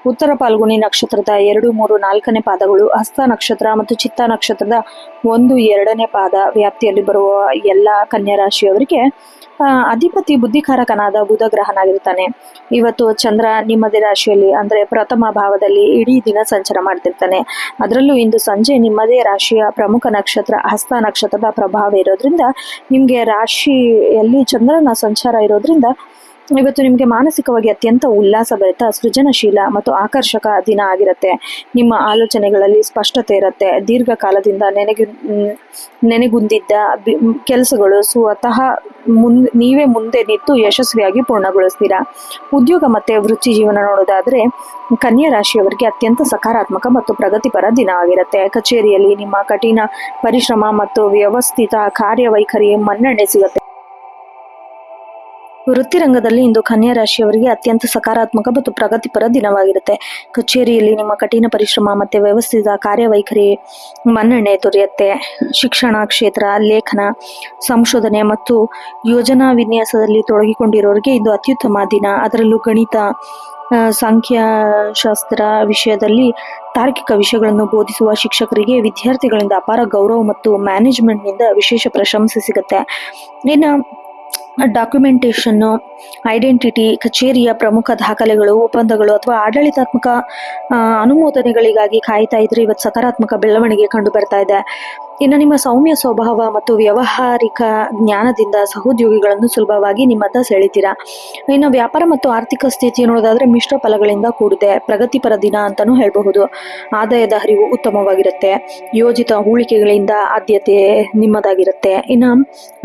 ಉತ್ತರ ಪಾಲ್ಗುಣಿ ನಕ್ಷತ್ರದ 2, 3, 4ನೇ ಪಾದಗಳು, ಹಸ್ತ ನಕ್ಷತ್ರ ಮತ್ತು ಚಿತ್ತ ನಕ್ಷತ್ರದ 1, 2ನೇ ಪಾದ ವ್ಯಾಪ್ತಿಯಲ್ಲಿ ಬರುವ ಎಲ್ಲ ಕನ್ಯಾ ರಾಶಿಯವರಿಗೆ ಅಧಿಪತಿ ಬುದ್ಧಿಕಾರಕನಾದ ಬುಧ ಗ್ರಹನಾಗಿರ್ತಾನೆ. ಇವತ್ತು ಚಂದ್ರ ನಿಮ್ಮದೇ ರಾಶಿಯಲ್ಲಿ ಅಂದ್ರೆ ಪ್ರಥಮ ಭಾವದಲ್ಲಿ ಇಡೀ ದಿನ ಸಂಚಾರ ಮಾಡ್ತಿರ್ತಾನೆ. ಅದರಲ್ಲೂ ಇಂದು ಸಂಜೆ ನಿಮ್ಮದೇ ರಾಶಿಯ ಪ್ರಮುಖ ನಕ್ಷತ್ರ ಹಸ್ತ ನಕ್ಷತ್ರದ ಪ್ರಭಾವ ಇರೋದ್ರಿಂದ ನಿಮ್ಗೆ ರಾಶಿಯಲ್ಲಿ ಚಂದ್ರನ ಸಂಚಾರ ಇರೋದ್ರಿಂದ ಇವತ್ತು ನಿಮಗೆ ಮಾನಸಿಕವಾಗಿ ಅತ್ಯಂತ ಉಲ್ಲಾಸಭರಿತ, ಸೃಜನಶೀಲ ಮತ್ತು ಆಕರ್ಷಕ ದಿನ ಆಗಿರುತ್ತೆ. ನಿಮ್ಮ ಆಲೋಚನೆಗಳಲ್ಲಿ ಸ್ಪಷ್ಟತೆ ಇರುತ್ತೆ. ದೀರ್ಘಕಾಲದಿಂದ ನೆನೆಗುಂದಿದ್ದ ಕೆಲಸಗಳು ಸ್ವತಃ ನೀವೇ ಮುಂದೆ ನಿಂತು ಯಶಸ್ವಿಯಾಗಿ ಪೂರ್ಣಗೊಳಿಸ್ತೀರಾ. ಉದ್ಯೋಗ ಮತ್ತೆ ವೃತ್ತಿ ಜೀವನ ನೋಡೋದಾದ್ರೆ ಕನ್ಯಾ ರಾಶಿಯವರಿಗೆ ಅತ್ಯಂತ ಸಕಾರಾತ್ಮಕ ಮತ್ತು ಪ್ರಗತಿಪರ ದಿನ ಆಗಿರುತ್ತೆ. ಕಚೇರಿಯಲ್ಲಿ ನಿಮ್ಮ ಕಠಿಣ ಪರಿಶ್ರಮ ಮತ್ತು ವ್ಯವಸ್ಥಿತ ಕಾರ್ಯವೈಖರಿ ಮನ್ನಣೆ ಸಿಗುತ್ತೆ. ವೃತ್ತಿ ರಂಗದಲ್ಲಿ ಇಂದು ಕನ್ಯಾ ರಾಶಿಯವರಿಗೆ ಅತ್ಯಂತ ಸಕಾರಾತ್ಮಕ ಮತ್ತು ಪ್ರಗತಿಪರ ದಿನವಾಗಿರುತ್ತೆ. ಕಚೇರಿಯಲ್ಲಿ ನಿಮ್ಮ ಕಠಿಣ ಪರಿಶ್ರಮ ಮತ್ತೆ ವ್ಯವಸ್ಥಿತ ಕಾರ್ಯವೈಖರಿ ಮನ್ನಣೆ ದೊರೆಯುತ್ತೆ. ಶಿಕ್ಷಣ ಕ್ಷೇತ್ರ, ಲೇಖನ, ಸಂಶೋಧನೆ ಮತ್ತು ಯೋಜನಾ ವಿನ್ಯಾಸದಲ್ಲಿ ತೊಡಗಿಕೊಂಡಿರೋರಿಗೆ ಇದು ಅತ್ಯುತ್ತಮ ದಿನ. ಅದರಲ್ಲೂ ಗಣಿತ, ಸಂಖ್ಯಾಶಾಸ್ತ್ರ ವಿಷಯದಲ್ಲಿ ತಾರ್ಕಿಕ ವಿಷಯಗಳನ್ನು ಬೋಧಿಸುವ ಶಿಕ್ಷಕರಿಗೆ ವಿದ್ಯಾರ್ಥಿಗಳಿಂದ ಅಪಾರ ಗೌರವ ಮತ್ತು ಮ್ಯಾನೇಜ್ಮೆಂಟ್ನಿಂದ ವಿಶೇಷ ಪ್ರಶಂಸೆ ಸಿಗುತ್ತೆ. ಇನ್ನು ಡಾಕ್ಯುಮೆಂಟೇಶನ್ನು, ಐಡೆಂಟಿಟಿ, ಕಚೇರಿಯ ಪ್ರಮುಖ ದಾಖಲೆಗಳು, ಒಪ್ಪಂದಗಳು ಅಥವಾ ಆಡಳಿತಾತ್ಮಕ ಅನುಮೋದನೆಗಳಿಗಾಗಿ ಕಾಯ್ತಾ ಇದ್ರೆ ಇವತ್ತು ಸಕಾರಾತ್ಮಕ ಬೆಳವಣಿಗೆ ಕಂಡು ಬರ್ತಾ ಇದೆ. ಇನ್ನು ನಿಮ್ಮ ಸೌಮ್ಯ ಸ್ವಭಾವ ಮತ್ತು ವ್ಯಾವಹಾರಿಕ ಜ್ಞಾನದಿಂದ ಸಹೋದ್ಯೋಗಿಗಳನ್ನು ಸುಲಭವಾಗಿ ನಿಮ್ಮತ್ತ ಸೆಳಿತೀರಾ. ಇನ್ನು ವ್ಯಾಪಾರ ಮತ್ತು ಆರ್ಥಿಕ ಸ್ಥಿತಿ ನೋಡೋದಾದ್ರೆ ಮಿಶ್ರ ಫಲಗಳಿಂದ ಕೂಡಿದೆ. ಪ್ರಗತಿಪರ ದಿನ ಅಂತಾನೂ ಹೇಳಬಹುದು. ಆದಾಯದ ಹರಿವು ಉತ್ತಮವಾಗಿರುತ್ತೆ. ಯೋಜಿತ ಹೂಡಿಕೆಗಳಿಂದ ಆದ್ಯತೆ ನಿಮ್ಮದಾಗಿರುತ್ತೆ. ಇನ್ನು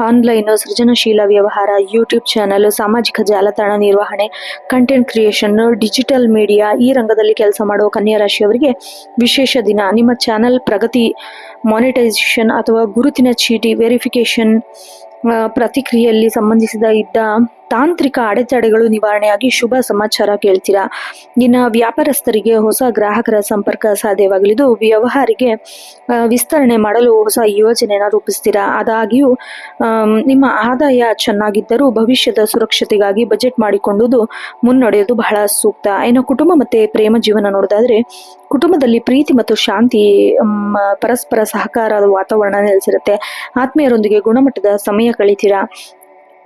ಆನ್ಲೈನ್ ಸೃಜನಶೀಲ ವ್ಯವಹಾರ, ಯೂಟ್ಯೂಬ್ ಚಾನಲ್, ಸಾಮಾಜಿಕ ಜಾಲತಾಣ ನಿರ್ವಹಣೆ, ಕಂಟೆಂಟ್ ಕ್ರಿಯೇಷನ್, ಡಿಜಿಟಲ್ ಮೀಡಿಯಾ ಈ ರಂಗದಲ್ಲಿ ಕೆಲಸ ಮಾಡುವ ಕನ್ಯಾ ರಾಶಿಯವರಿಗೆ ವಿಶೇಷ ದಿನ. ನಿಮ್ಮ ಚಾನಲ್ ಪ್ರಗತಿ, ಮಾನಿಟೈಸೇಷನ್ ಅಥವಾ ಗುರುತಿನ ಚೀಟಿ ವೆರಿಫಿಕೇಶನ್ ಪ್ರತಿಕ್ರಿಯೆಯಲ್ಲಿ ಸಂಬಂಧಿಸಿದ ಇದ್ದ ತಾಂತ್ರಿಕ ಅಡೆತಡೆಗಳು ನಿವಾರಣೆಯಾಗಿ ಶುಭ ಸಮಾಚಾರ ಕೇಳ್ತೀರಾ. ಇನ್ನು ವ್ಯಾಪಾರಸ್ಥರಿಗೆ ಹೊಸ ಗ್ರಾಹಕರ ಸಂಪರ್ಕ ಸಾಧ್ಯವಾಗಲಿದ್ದು ವ್ಯವಹಾರಿಗೆ ವಿಸ್ತರಣೆ ಮಾಡಲು ಹೊಸ ಯೋಜನೆನ ರೂಪಿಸ್ತೀರಾ. ಆದಾಗ್ಯೂ ನಿಮ್ಮ ಆದಾಯ ಚೆನ್ನಾಗಿದ್ದರೂ ಭವಿಷ್ಯದ ಸುರಕ್ಷತೆಗಾಗಿ ಬಜೆಟ್ ಮಾಡಿಕೊಳ್ಳುವುದು ಮುನ್ನಡೆಯೋದು ಬಹಳ ಸೂಕ್ತ. ಇನ್ನು ಕುಟುಂಬ ಮತ್ತೆ ಪ್ರೇಮ ಜೀವನ ನೋಡೋದಾದ್ರೆ ಕುಟುಂಬದಲ್ಲಿ ಪ್ರೀತಿ ಮತ್ತು ಶಾಂತಿ, ಪರಸ್ಪರ ಸಹಕಾರದ ವಾತಾವರಣ ನೆಲೆಸಿರುತ್ತೆ. ಆತ್ಮೀಯರೊಂದಿಗೆ ಗುಣಮಟ್ಟದ ಸಮಯ ಕಳೀತೀರಾ.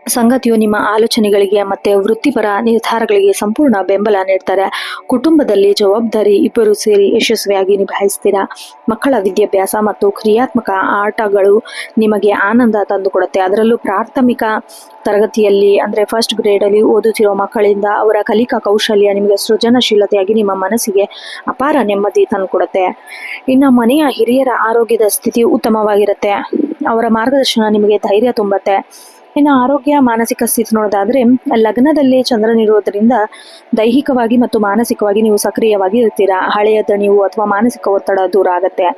ಸಂಗಾತಿಯು ನಿಮ್ಮ ಆಲೋಚನೆಗಳಿಗೆ ಮತ್ತೆ ವೃತ್ತಿಪರ ನಿರ್ಧಾರಗಳಿಗೆ ಸಂಪೂರ್ಣ ಬೆಂಬಲ ನೀಡ್ತಾರೆ. ಕುಟುಂಬದಲ್ಲಿ ಜವಾಬ್ದಾರಿ ಇಬ್ಬರು ಸೇರಿ ಯಶಸ್ವಿಯಾಗಿ ನಿಭಾಯಿಸ್ತೀರಾ. ಮಕ್ಕಳ ವಿದ್ಯಾಭ್ಯಾಸ ಮತ್ತು ಕ್ರಿಯಾತ್ಮಕ ಆಟಗಳು ನಿಮಗೆ ಆನಂದ ತಂದುಕೊಡುತ್ತೆ. ಅದರಲ್ಲೂ ಪ್ರಾಥಮಿಕ ತರಗತಿಯಲ್ಲಿ ಅಂದ್ರೆ ಫಸ್ಟ್ ಗ್ರೇಡ್ ಅಲ್ಲಿ ಓದುತ್ತಿರುವ ಮಕ್ಕಳಿಂದ ಅವರ ಕಲಿಕಾ ಕೌಶಲ್ಯ ನಿಮಗೆ ಸೃಜನಶೀಲತೆಯಾಗಿ ನಿಮ್ಮ ಮನಸ್ಸಿಗೆ ಅಪಾರ ನೆಮ್ಮದಿ ತಂದುಕೊಡುತ್ತೆ. ಇನ್ನು ಮನೆಯ ಹಿರಿಯರ ಆರೋಗ್ಯದ ಸ್ಥಿತಿ ಉತ್ತಮವಾಗಿರುತ್ತೆ. ಅವರ ಮಾರ್ಗದರ್ಶನ ನಿಮಗೆ ಧೈರ್ಯ ತುಂಬುತ್ತೆ. ಇನ್ನು ಆರೋಗ್ಯ, ಮಾನಸಿಕ ಸ್ಥಿತಿ ನೋಡೋದಾದ್ರೆ ಲಗ್ನದಲ್ಲಿ ಚಂದ್ರನಿರುವುದರಿಂದ ದೈಹಿಕವಾಗಿ ಮತ್ತು ಮಾನಸಿಕವಾಗಿ ನೀವು ಸಕ್ರಿಯವಾಗಿ ಇರ್ತೀರಾ. ಹಳೆಯ ದಣಿವು ಅಥವಾ ಮಾನಸಿಕ ಒತ್ತಡ ದೂರ ಆಗತ್ತೆ.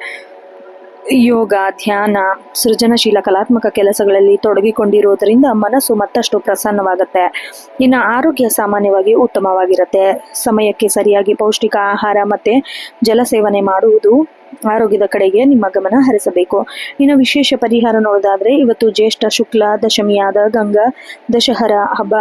ಯೋಗ, ಧ್ಯಾನ, ಸೃಜನಶೀಲ ಕಲಾತ್ಮಕ ಕೆಲಸಗಳಲ್ಲಿ ತೊಡಗಿಕೊಂಡಿರುವುದರಿಂದ ಮನಸ್ಸು ಮತ್ತಷ್ಟು ಪ್ರಸನ್ನವಾಗುತ್ತೆ. ಇನ್ನು ಆರೋಗ್ಯ ಸಾಮಾನ್ಯವಾಗಿ ಉತ್ತಮವಾಗಿರುತ್ತೆ. ಸಮಯಕ್ಕೆ ಸರಿಯಾಗಿ ಪೌಷ್ಟಿಕ ಆಹಾರ ಮತ್ತೆ ಜಲ ಸೇವನೆ ಮಾಡುವುದು ಆರೋಗ್ಯದ ಕಡೆಗೆ ನಿಮ್ಮ ಗಮನ ಹರಿಸಬೇಕು. ಇನ್ನು ವಿಶೇಷ ಪರಿಹಾರ ನೋಡೋದಾದ್ರೆ ಇವತ್ತು ಜ್ಯೇಷ್ಠ ಶುಕ್ಲ ದಶಮಿಯಾದ ಗಂಗಾ ದಶಹರ ಹಬ್ಬ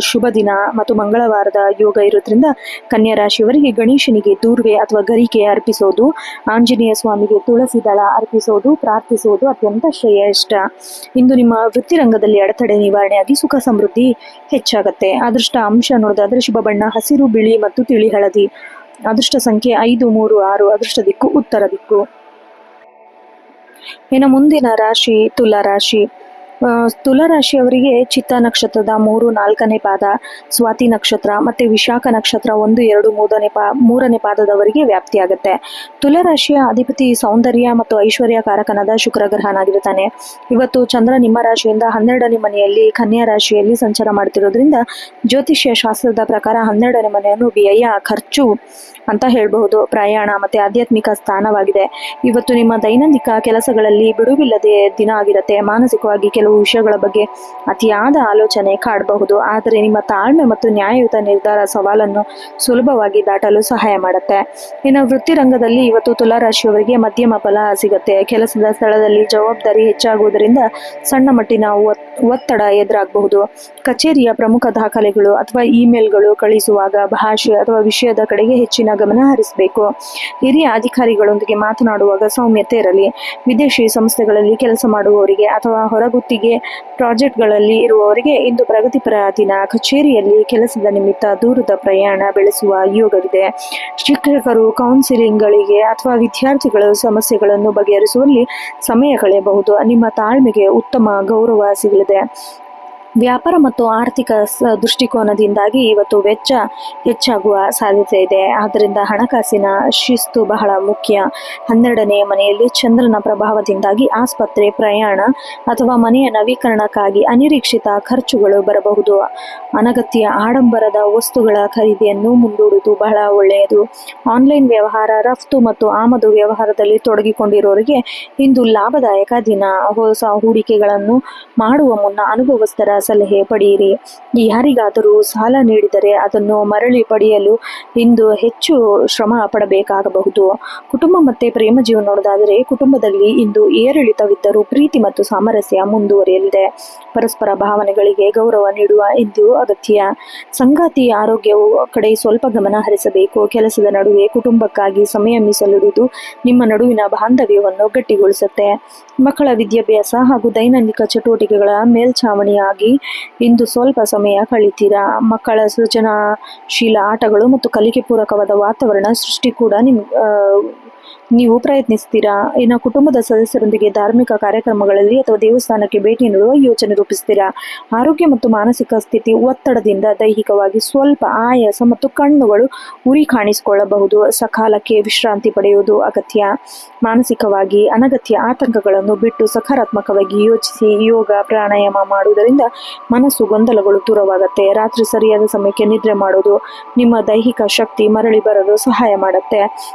ಶುಭ ದಿನ ಮತ್ತು ಮಂಗಳವಾರದ ಯೋಗ ಇರೋದ್ರಿಂದ ಕನ್ಯಾ ರಾಶಿಯವರಿಗೆ ಗಣೇಶನಿಗೆ ದೂರ್ವೆ ಅಥವಾ ಗರಿಕೆ ಅರ್ಪಿಸೋದು, ಆಂಜನೇಯ ಸ್ವಾಮಿಗೆ ತುಳಸಿ ದಳ ಅರ್ಪಿಸೋದು, ಪ್ರಾರ್ಥಿಸುವುದು ಅತ್ಯಂತ ಶ್ರೇಷ್ಠ. ಇಂದು ನಿಮ್ಮ ವೃತ್ತಿ ರಂಗದಲ್ಲಿ ಅಡೆತಡೆ ನಿವಾರಣೆಯಾಗಿ ಸುಖ ಸಮೃದ್ಧಿ ಹೆಚ್ಚಾಗತ್ತೆ. ಅದೃಷ್ಟ ಅಂಶ ನೋಡೋದಾದ್ರೆ ಶುಭ ಬಣ್ಣ ಹಸಿರು, ಬಿಳಿ ಮತ್ತು ತಿಳಿ ಹಳದಿ. ಅದೃಷ್ಟ ಸಂಖ್ಯೆ 5, 3, 6. ಅದೃಷ್ಟ ದಿಕ್ಕು ಉತ್ತರ ದಿಕ್ಕು. ಇನ್ನು ಮುಂದಿನ ರಾಶಿ ತುಲಾ ರಾಶಿ. ತುಲಾರಾಶಿಯವರಿಗೆ ಚಿತ್ತ ನಕ್ಷತ್ರದ 3, 4ನೇ ಪಾದ, ಸ್ವಾತಿ ನಕ್ಷತ್ರ ಮತ್ತೆ ವಿಶಾಖ ನಕ್ಷತ್ರ 1, 2, 3ನೇ ಪಾದದವರಿಗೆ ವ್ಯಾಪ್ತಿಯಾಗುತ್ತೆ. ತುಲಾರಾಶಿಯ ಅಧಿಪತಿ ಸೌಂದರ್ಯ ಮತ್ತು ಐಶ್ವರ್ಯ ಕಾರಕನಾದ ಶುಕ್ರ ಗ್ರಹನಾಗಿರ್ತಾನೆ. ಇವತ್ತು ಚಂದ್ರ ನಿಮ್ಮ ರಾಶಿಯಿಂದ 12ನೇ ಮನೆಯಲ್ಲಿ ಕನ್ಯಾ ರಾಶಿಯಲ್ಲಿ ಸಂಚಾರ ಮಾಡ್ತಿರೋದ್ರಿಂದ ಜ್ಯೋತಿಷ್ಯ ಶಾಸ್ತ್ರದ ಪ್ರಕಾರ 12ನೇ ಮನೆಯನ್ನು ವ್ಯಯ, ಖರ್ಚು ಅಂತ ಹೇಳಬಹುದು. ಪ್ರಯಾಣ ಮತ್ತೆ ಆಧ್ಯಾತ್ಮಿಕ ಸ್ಥಾನವಾಗಿದೆ. ಇವತ್ತು ನಿಮ್ಮ ದೈನಂದಿನ ಕೆಲಸಗಳಲ್ಲಿ ಬಿಡುವಿಲ್ಲದೆ ದಿನ ಆಗಿರುತ್ತೆ. ಮಾನಸಿಕವಾಗಿ ಕೆಲವು ವಿಷಯಗಳ ಬಗ್ಗೆ ಅತಿಯಾದ ಆಲೋಚನೆ ಕಾಡಬಹುದು. ಆದರೆ ನಿಮ್ಮ ತಾಳ್ಮೆ ಮತ್ತು ನ್ಯಾಯಯುತ ನಿರ್ಧಾರ ಸವಾಲನ್ನು ಸುಲಭವಾಗಿ ದಾಟಲು ಸಹಾಯ ಮಾಡುತ್ತೆ. ಇನ್ನು ವೃತ್ತಿ ರಂಗದಲ್ಲಿ ಇವತ್ತು ತುಲಾರಾಶಿಯವರಿಗೆ ಮಧ್ಯಮ ಫಲ ಸಿಗುತ್ತೆ. ಕೆಲಸದ ಸ್ಥಳದಲ್ಲಿ ಜವಾಬ್ದಾರಿ ಹೆಚ್ಚಾಗುವುದರಿಂದ ಸಣ್ಣ ಮಟ್ಟಿನ ಒತ್ತಡ ಎದುರಾಗಬಹುದು. ಕಚೇರಿಯ ಪ್ರಮುಖ ದಾಖಲೆಗಳು ಅಥವಾ ಇಮೇಲ್ಗಳು ಕಳಿಸುವಾಗ ಭಾಷೆ ಅಥವಾ ವಿಷಯದ ಕಡೆಗೆ ಹೆಚ್ಚಿನ ಗಮನ ಹರಿಸಬೇಕು. ಹಿರಿಯ ಅಧಿಕಾರಿಗಳೊಂದಿಗೆ ಮಾತನಾಡುವಾಗ ಸೌಮ್ಯತೆ ಇರಲಿ. ವಿದೇಶಿ ಸಂಸ್ಥೆಗಳಲ್ಲಿ ಕೆಲಸ ಮಾಡುವವರಿಗೆ ಅಥವಾ ಹೊರಗುತ್ತಿಗೆ ಪ್ರಾಜೆಕ್ಟ್ಗಳಲ್ಲಿ ಇರುವವರಿಗೆ ಇಂದು ಪ್ರಗತಿಪರ ದಿನ. ಕಚೇರಿಯಲ್ಲಿ ಕೆಲಸದ ನಿಮಿತ್ತ ದೂರದ ಪ್ರಯಾಣ ಬೆಳೆಸುವ ಯೋಗವಿದೆ. ಶಿಕ್ಷಕರು ಕೌನ್ಸಿಲಿಂಗ್ಗಳಿಗೆ ಅಥವಾ ವಿದ್ಯಾರ್ಥಿಗಳ ಸಮಸ್ಯೆಗಳನ್ನು ಬಗೆಹರಿಸುವಲ್ಲಿ ಸಮಯ ಕಳೆಯಬಹುದು. ನಿಮ್ಮ ತಾಳ್ಮೆಗೆ ಉತ್ತಮ ಗೌರವ ಸಿಗಲಿದೆ. ವ್ಯಾಪಾರ ಮತ್ತು ಆರ್ಥಿಕ ದೃಷ್ಟಿಕೋನದಿಂದಾಗಿ ಇವತ್ತು ವೆಚ್ಚ ಹೆಚ್ಚಾಗುವ ಸಾಧ್ಯತೆ ಇದೆ. ಆದ್ದರಿಂದ ಹಣಕಾಸಿನ ಶಿಸ್ತು ಬಹಳ ಮುಖ್ಯ. 12ನೇ ಮನೆಯಲ್ಲಿ ಚಂದ್ರನ ಪ್ರಭಾವದಿಂದಾಗಿ ಆಸ್ಪತ್ರೆ, ಪ್ರಯಾಣ ಅಥವಾ ಮನೆಯ ನವೀಕರಣಕ್ಕಾಗಿ ಅನಿರೀಕ್ಷಿತ ಖರ್ಚುಗಳು ಬರಬಹುದು. ಅನಗತ್ಯ ಆಡಂಬರದ ವಸ್ತುಗಳ ಖರೀದಿಯನ್ನು ಮುಂದೂಡುವುದು ಬಹಳ ಒಳ್ಳೆಯದು. ಆನ್ಲೈನ್ ವ್ಯವಹಾರ, ರಫ್ತು ಮತ್ತು ಆಮದು ವ್ಯವಹಾರದಲ್ಲಿ ತೊಡಗಿಕೊಂಡಿರೋರಿಗೆ ಇಂದು ಲಾಭದಾಯಕ ದಿನ. ಹೊಸ ಹೂಡಿಕೆಗಳನ್ನು ಮಾಡುವ ಮುನ್ನ ಅನುಭವಸ್ಥರ ಸಲಹೆ ಪಡೆಯಿರಿ. ಯಾರಿಗಾದರೂ ಸಾಲ ನೀಡಿದರೆ ಅದನ್ನು ಮರಳಿ ಪಡೆಯಲು ಇಂದು ಹೆಚ್ಚು ಶ್ರಮ ಪಡಬೇಕಾಗಬಹುದು. ಕುಟುಂಬ ಮತ್ತೆ ಪ್ರೇಮ ಜೀವನ ನೋಡೋದಾದರೆ ಕುಟುಂಬದಲ್ಲಿ ಇಂದು ಏರಿಳಿತವಿದ್ದರೂ ಪ್ರೀತಿ ಮತ್ತು ಸಾಮರಸ್ಯ ಮುಂದುವರಿಯಲಿದೆ. ಪರಸ್ಪರ ಭಾವನೆಗಳಿಗೆ ಗೌರವ ನೀಡುವ ಇಂದು ಅಗತ್ಯ. ಸಂಗಾತಿ ಆರೋಗ್ಯವು ಕಡೆ ಸ್ವಲ್ಪ ಗಮನ ಹರಿಸಬೇಕು. ಕೆಲಸದ ನಡುವೆ ಕುಟುಂಬಕ್ಕಾಗಿ ಸಮಯ ಮೀಸಲಿಡುವುದು ನಿಮ್ಮ ನಡುವಿನ ಬಾಂಧವ್ಯವನ್ನು ಗಟ್ಟಿಗೊಳಿಸುತ್ತೆ. ಮಕ್ಕಳ ವಿದ್ಯಾಭ್ಯಾಸ ಹಾಗೂ ದೈನಂದಿನ ಚಟುವಟಿಕೆಗಳ ಮೇಲ್ಛಾವಣಿಯಾಗಿ ಇಂದು ಸ್ವಲ್ಪ ಸಮಯ ಕಳೀತೀರಾ. ಮಕ್ಕಳ ಸೃಜನಶೀಲ ಆಟಗಳು ಮತ್ತು ಕಲಿಕೆ ಪೂರಕವಾದ ವಾತಾವರಣ ಸೃಷ್ಟಿ ಕೂಡ ನೀವು ಪ್ರಯತ್ನಿಸ್ತೀರಾ. ಇನ್ನು ಕುಟುಂಬದ ಸದಸ್ಯರೊಂದಿಗೆ ಧಾರ್ಮಿಕ ಕಾರ್ಯಕ್ರಮಗಳಲ್ಲಿ ಅಥವಾ ದೇವಸ್ಥಾನಕ್ಕೆ ಭೇಟಿ ನೀಡುವ ಯೋಚನೆ ರೂಪಿಸ್ತೀರಾ. ಆರೋಗ್ಯ ಮತ್ತು ಮಾನಸಿಕ ಸ್ಥಿತಿ ಒತ್ತಡದಿಂದ ದೈಹಿಕವಾಗಿ ಸ್ವಲ್ಪ ಆಯಾಸ ಮತ್ತು ಕಣ್ಣುಗಳು ಉರಿ ಕಾಣಿಸಿಕೊಳ್ಳಬಹುದು. ಸಕಾಲಕ್ಕೆ ವಿಶ್ರಾಂತಿ ಪಡೆಯುವುದು ಅಗತ್ಯ. ಮಾನಸಿಕವಾಗಿ ಅನಗತ್ಯ ಆತಂಕಗಳನ್ನು ಬಿಟ್ಟು ಸಕಾರಾತ್ಮಕವಾಗಿ ಯೋಚಿಸಿ. ಯೋಗ, ಪ್ರಾಣಾಯಾಮ ಮಾಡುವುದರಿಂದ ಮನಸ್ಸು ಗೊಂದಲಗಳು ದೂರವಾಗುತ್ತೆ. ರಾತ್ರಿ ಸರಿಯಾದ ಸಮಯಕ್ಕೆ ನಿದ್ರೆ ಮಾಡೋದು ನಿಮ್ಮ ದೈಹಿಕ ಶಕ್ತಿ ಮರಳಿ ಬರಲು ಸಹಾಯ ಮಾಡುತ್ತೆ.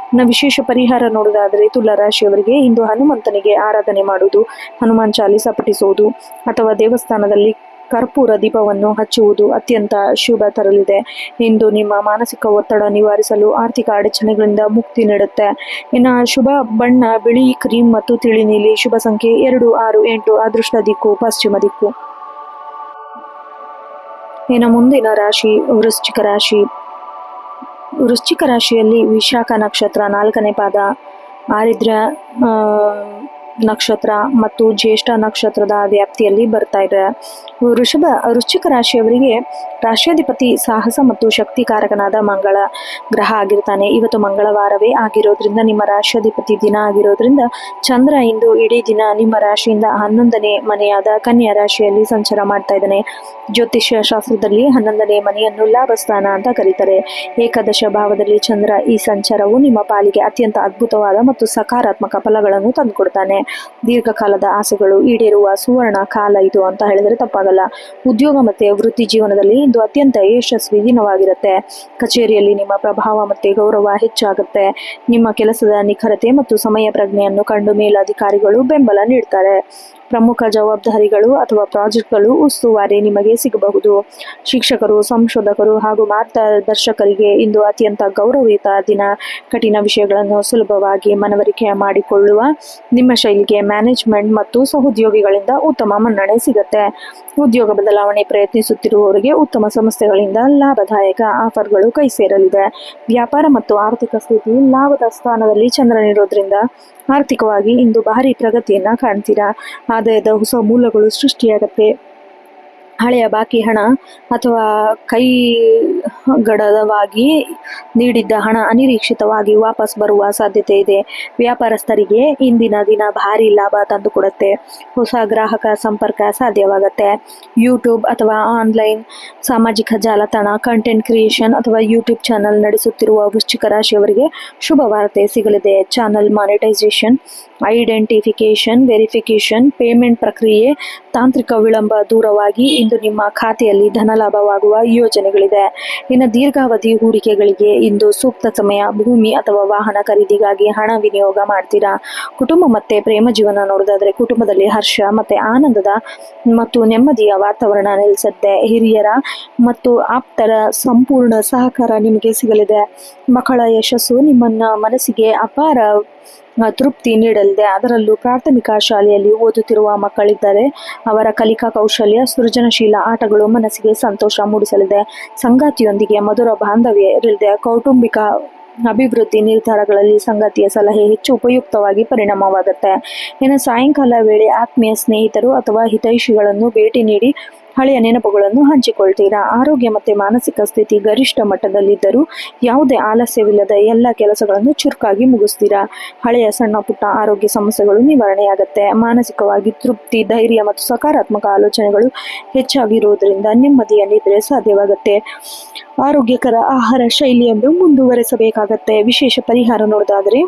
ವಿಶೇಷ ಪರಿಹಾರ ನೋಡುವುದಾದರೆ ತುಲಾರಾಶಿಯವರಿಗೆ ಇಂದು ಹನುಮಂತನಿಗೆ ಆರಾಧನೆ ಮಾಡುವುದು, ಹನುಮಾನ್ ಚಾಲಿಸ ಪಠಿಸುವುದು ಅಥವಾ ದೇವಸ್ಥಾನದಲ್ಲಿ ಕರ್ಪೂರ ದೀಪವನ್ನು ಹಚ್ಚುವುದು ಅತ್ಯಂತ ಶುಭ ತರಲಿದೆ. ಇಂದು ನಿಮ್ಮ ಮಾನಸಿಕ ಒತ್ತಡ ನಿವಾರಿಸಲು ಆರ್ಥಿಕ ಅಡಚಣೆಗಳಿಂದ ಮುಕ್ತಿ ನೀಡುತ್ತೆ. ಇನ್ನು ಶುಭ ಬಣ್ಣ ಬಿಳಿ, ಕ್ರೀಮ್ ಮತ್ತು ತಿಳಿ ನೀಲಿ. ಶುಭ ಸಂಖ್ಯೆ 2, 6, 8. ಅದೃಷ್ಟ ದಿಕ್ಕು ಪಶ್ಚಿಮ ದಿಕ್ಕು. ಇನ್ನು ಮುಂದಿನ ರಾಶಿ ವೃಶ್ಚಿಕ ರಾಶಿ. ವೃಶ್ಚಿಕ ರಾಶಿಯಲ್ಲಿ ವಿಶಾಖ ನಕ್ಷತ್ರ 4ನೇ ಪಾದ, ಆರಿದ್ರ ನಕ್ಷತ್ರ ಮತ್ತು ಜ್ಯೇಷ್ಠ ನಕ್ಷತ್ರದ ವ್ಯಾಪ್ತಿಯಲ್ಲಿ ಬರ್ತಾ ಇದೆ. ವೃಶ್ಚಿಕ ರಾಶಿಯವರಿಗೆ ರಾಶಿಯಾಧಿಪತಿ ಸಾಹಸ ಮತ್ತು ಶಕ್ತಿಕಾರಕನಾದ ಮಂಗಳ ಗ್ರಹ ಆಗಿರ್ತಾನೆ. ಇವತ್ತು ಮಂಗಳವಾರವೇ ಆಗಿರೋದ್ರಿಂದ ನಿಮ್ಮ ರಾಶಿಯಾಧಿಪತಿ ದಿನ ಆಗಿರೋದ್ರಿಂದ ಚಂದ್ರ ಇಂದು ಇಡೀ ದಿನ ನಿಮ್ಮ ರಾಶಿಯಿಂದ 11ನೇ ಮನೆಯಾದ ಕನ್ಯಾ ರಾಶಿಯಲ್ಲಿ ಸಂಚಾರ ಮಾಡ್ತಾ ಇದ್ದಾನೆ. ಜ್ಯೋತಿಷ್ಯ ಶಾಸ್ತ್ರದಲ್ಲಿ 11ನೇ ಮನೆಯನ್ನು ಲಾಭಸ್ಥಾನ ಅಂತ ಕರೀತಾರೆ. ಏಕಾದಶ ಭಾವದಲ್ಲಿ ಚಂದ್ರ ಈ ಸಂಚಾರವು ನಿಮ್ಮ ಪಾಲಿಗೆ ಅತ್ಯಂತ ಅದ್ಭುತವಾದ ಮತ್ತು ಸಕಾರಾತ್ಮಕ ಫಲಗಳನ್ನು ತಂದುಕೊಡ್ತಾನೆ. ದೀರ್ಘಕಾಲದ ಆಸೆಗಳು ಈಡೇರುವ ಸುವರ್ಣ ಕಾಲ ಇದು ಅಂತ ಹೇಳಿದರೆ ತಪ್ಪಾಗಲ್ಲ. ಉದ್ಯೋಗ ಮತ್ತೆ ವೃತ್ತಿ ಜೀವನದಲ್ಲಿ ಇಂದು ಅತ್ಯಂತ ಯಶಸ್ವಿ ದಿನವಾಗಿರುತ್ತೆ. ಕಚೇರಿಯಲ್ಲಿ ನಿಮ್ಮ ಪ್ರಭಾವ ಮತ್ತೆ ಗೌರವ ಹೆಚ್ಚಾಗುತ್ತೆ. ನಿಮ್ಮ ಕೆಲಸದ ನಿಖರತೆ ಮತ್ತು ಸಮಯ ಪ್ರಜ್ಞೆಯನ್ನು ಕಂಡು ಮೇಲಧಿಕಾರಿಗಳು ಬೆಂಬಲ ನೀಡ್ತಾರೆ. ಪ್ರಮುಖ ಜವಾಬ್ದಾರಿಗಳು ಅಥವಾ ಪ್ರಾಜೆಕ್ಟ್ಗಳು ಉಸ್ತುವಾರಿ ನಿಮಗೆ ಸಿಗಬಹುದು. ಶಿಕ್ಷಕರು, ಸಂಶೋಧಕರು ಹಾಗೂ ಮಾರ್ಗದರ್ಶಕರಿಗೆ ಇಂದು ಅತ್ಯಂತ ಗೌರವಯುತ ದಿನ. ಕಠಿಣ ವಿಷಯಗಳನ್ನು ಸುಲಭವಾಗಿ ಮನವರಿಕೆ ಮಾಡಿಕೊಳ್ಳುವ ನಿಮ್ಮ ಶೈಲಿಗೆ ಮ್ಯಾನೇಜ್ಮೆಂಟ್ ಮತ್ತು ಸಹೋದ್ಯೋಗಿಗಳಿಂದ ಉತ್ತಮ ಮನ್ನಣೆ ಸಿಗುತ್ತೆ. ಉದ್ಯೋಗ ಬದಲಾವಣೆ ಪ್ರಯತ್ನಿಸುತ್ತಿರುವವರಿಗೆ ಉತ್ತಮ ಸಂಸ್ಥೆಗಳಿಂದ ಲಾಭದಾಯಕ ಆಫರ್ಗಳು ಕೈ ಸೇರಲಿದೆ. ವ್ಯಾಪಾರ ಮತ್ತು ಆರ್ಥಿಕ ಸ್ಥಿತಿ ಲಾಭದ ಸ್ಥಾನದಲ್ಲಿ ಚಂದ್ರನಿರೋದ್ರಿಂದ ಆರ್ಥಿಕವಾಗಿ ಇಂದು ಭಾರಿ ಪ್ರಗತಿಯನ್ನ ಕಾಣ್ತೀರಾ. ಆದಾಯದ ಹೊಸ ಮೂಲಗಳು ಸೃಷ್ಟಿಯಾಗತ್ತೆ. ಹಳೆಯ ಬಾಕಿ ಹಣ ಅಥವಾ ಕೈಗಡವಾಗಿ ನೀಡಿದ್ದ ಹಣ ಅನಿರೀಕ್ಷಿತವಾಗಿ ವಾಪಸ್ ಬರುವ ಸಾಧ್ಯತೆ ಇದೆ. ವ್ಯಾಪಾರಸ್ಥರಿಗೆ ಇಂದಿನ ದಿನ ಭಾರಿ ಲಾಭ ತಂದುಕೊಡುತ್ತೆ. ಹೊಸ ಗ್ರಾಹಕ ಸಂಪರ್ಕ ಸಾಧ್ಯವಾಗುತ್ತೆ. ಯೂಟ್ಯೂಬ್ ಅಥವಾ ಆನ್ಲೈನ್ ಸಾಮಾಜಿಕ ಜಾಲತಾಣ ಕಂಟೆಂಟ್ ಕ್ರಿಯೇಷನ್ ಅಥವಾ ಯೂಟ್ಯೂಬ್ ಚಾನಲ್ ನಡೆಸುತ್ತಿರುವ ವೃಶ್ಚಿಕ ರಾಶಿಯವರಿಗೆ ಶುಭ ವಾರ್ತೆ ಸಿಗಲಿದೆ. Channel monetization, identification, verification, payment ಪ್ರಕ್ರಿಯೆ, ತಾಂತ್ರಿಕ ವಿಳಂಬ ದೂರವಾಗಿ ಇಂದು ನಿಮ್ಮ ಖಾತೆಯಲ್ಲಿ ಧನಲಾಭವಾಗುವ ಯೋಜನೆಗಳಿದೆ. ಇನ್ನು ದೀರ್ಘಾವಧಿ ಹೂಡಿಕೆಗಳಿಗೆ ಇಂದು ಸೂಕ್ತ ಸಮಯ. ಭೂಮಿ ಅಥವಾ ವಾಹನ ಖರೀದಿಗಾಗಿ ಹಣ ವಿನಿಯೋಗ ಮಾಡ್ತೀರಾ. ಕುಟುಂಬ ಮತ್ತೆ ಪ್ರೇಮ ಜೀವನ ನೋಡೋದಾದ್ರೆ ಕುಟುಂಬದಲ್ಲಿ ಹರ್ಷ ಮತ್ತೆ ಆನಂದದ ಮತ್ತು ನೆಮ್ಮದಿಯ ವಾತಾವರಣ ನೆಲೆಸುತ್ತೆ. ಹಿರಿಯರ ಮತ್ತು ಆಪ್ತರ ಸಂಪೂರ್ಣ ಸಹಕಾರ ನಿಮಗೆ ಸಿಗಲಿದೆ. ಮಕ್ಕಳ ಯಶಸ್ಸು ನಿಮ್ಮನ್ನ ಮನಸ್ಸಿಗೆ ಅಪಾರ ತೃಪ್ತಿ ನೀಡಲಿದೆ. ಅದರಲ್ಲೂ ಪ್ರಾಥಮಿಕ ಶಾಲೆಯಲ್ಲಿ ಓದುತ್ತಿರುವ ಮಕ್ಕಳಿದ್ದರೆ ಅವರ ಕಲಿಕಾ ಕೌಶಲ್ಯ, ಸೃಜನಶೀಲ ಆಟಗಳು ಮನಸ್ಸಿಗೆ ಸಂತೋಷ ಮೂಡಿಸಲಿದೆ. ಸಂಗಾತಿಯೊಂದಿಗೆ ಮಧುರ ಬಾಂಧವ್ಯ ಇರಲಿದೆ. ಕೌಟುಂಬಿಕ ಅಭಿವೃದ್ಧಿ ನಿರ್ಧಾರಗಳಲ್ಲಿ ಸಂಗಾತಿಯ ಸಲಹೆ ಹೆಚ್ಚು ಉಪಯುಕ್ತವಾಗಿ ಪರಿಣಾಮವಾಗುತ್ತೆ. ಇನ್ನು ಸಾಯಂಕಾಲ ವೇಳೆ ಆತ್ಮೀಯ ಸ್ನೇಹಿತರು ಅಥವಾ ಹಿತೈಷಿಗಳನ್ನು ಭೇಟಿ ನೀಡಿ ಹಳೆಯ ನೆನಪುಗಳನ್ನು ಹಂಚಿಕೊಳ್ತೀರಾ. ಆರೋಗ್ಯ ಮತ್ತು ಮಾನಸಿಕ ಸ್ಥಿತಿ ಗರಿಷ್ಠ ಮಟ್ಟದಲ್ಲಿದ್ದರೂ ಯಾವುದೇ ಆಲಸ್ಯವಿಲ್ಲದ ಎಲ್ಲ ಕೆಲಸಗಳನ್ನು ಚುರುಕಾಗಿ ಮುಗಿಸ್ತೀರಾ. ಹಳೆಯ ಸಣ್ಣ ಪುಟ್ಟ ಆರೋಗ್ಯ ಸಮಸ್ಯೆಗಳು ನಿವಾರಣೆಯಾಗುತ್ತೆ. ಮಾನಸಿಕವಾಗಿ ತೃಪ್ತಿ, ಧೈರ್ಯ ಮತ್ತು ಸಕಾರಾತ್ಮಕ ಆಲೋಚನೆಗಳು ಹೆಚ್ಚಾಗಿರುವುದರಿಂದ ನೆಮ್ಮದಿಯ ನಿದ್ರೆ ಸಾಧ್ಯವಾಗುತ್ತೆ. ಆರೋಗ್ಯಕರ ಆಹಾರ ಶೈಲಿಯನ್ನು ಮುಂದುವರೆಸಬೇಕಾಗತ್ತೆ. ವಿಶೇಷ ಪರಿಹಾರ ನೋಡೋದಾದ್ರೆ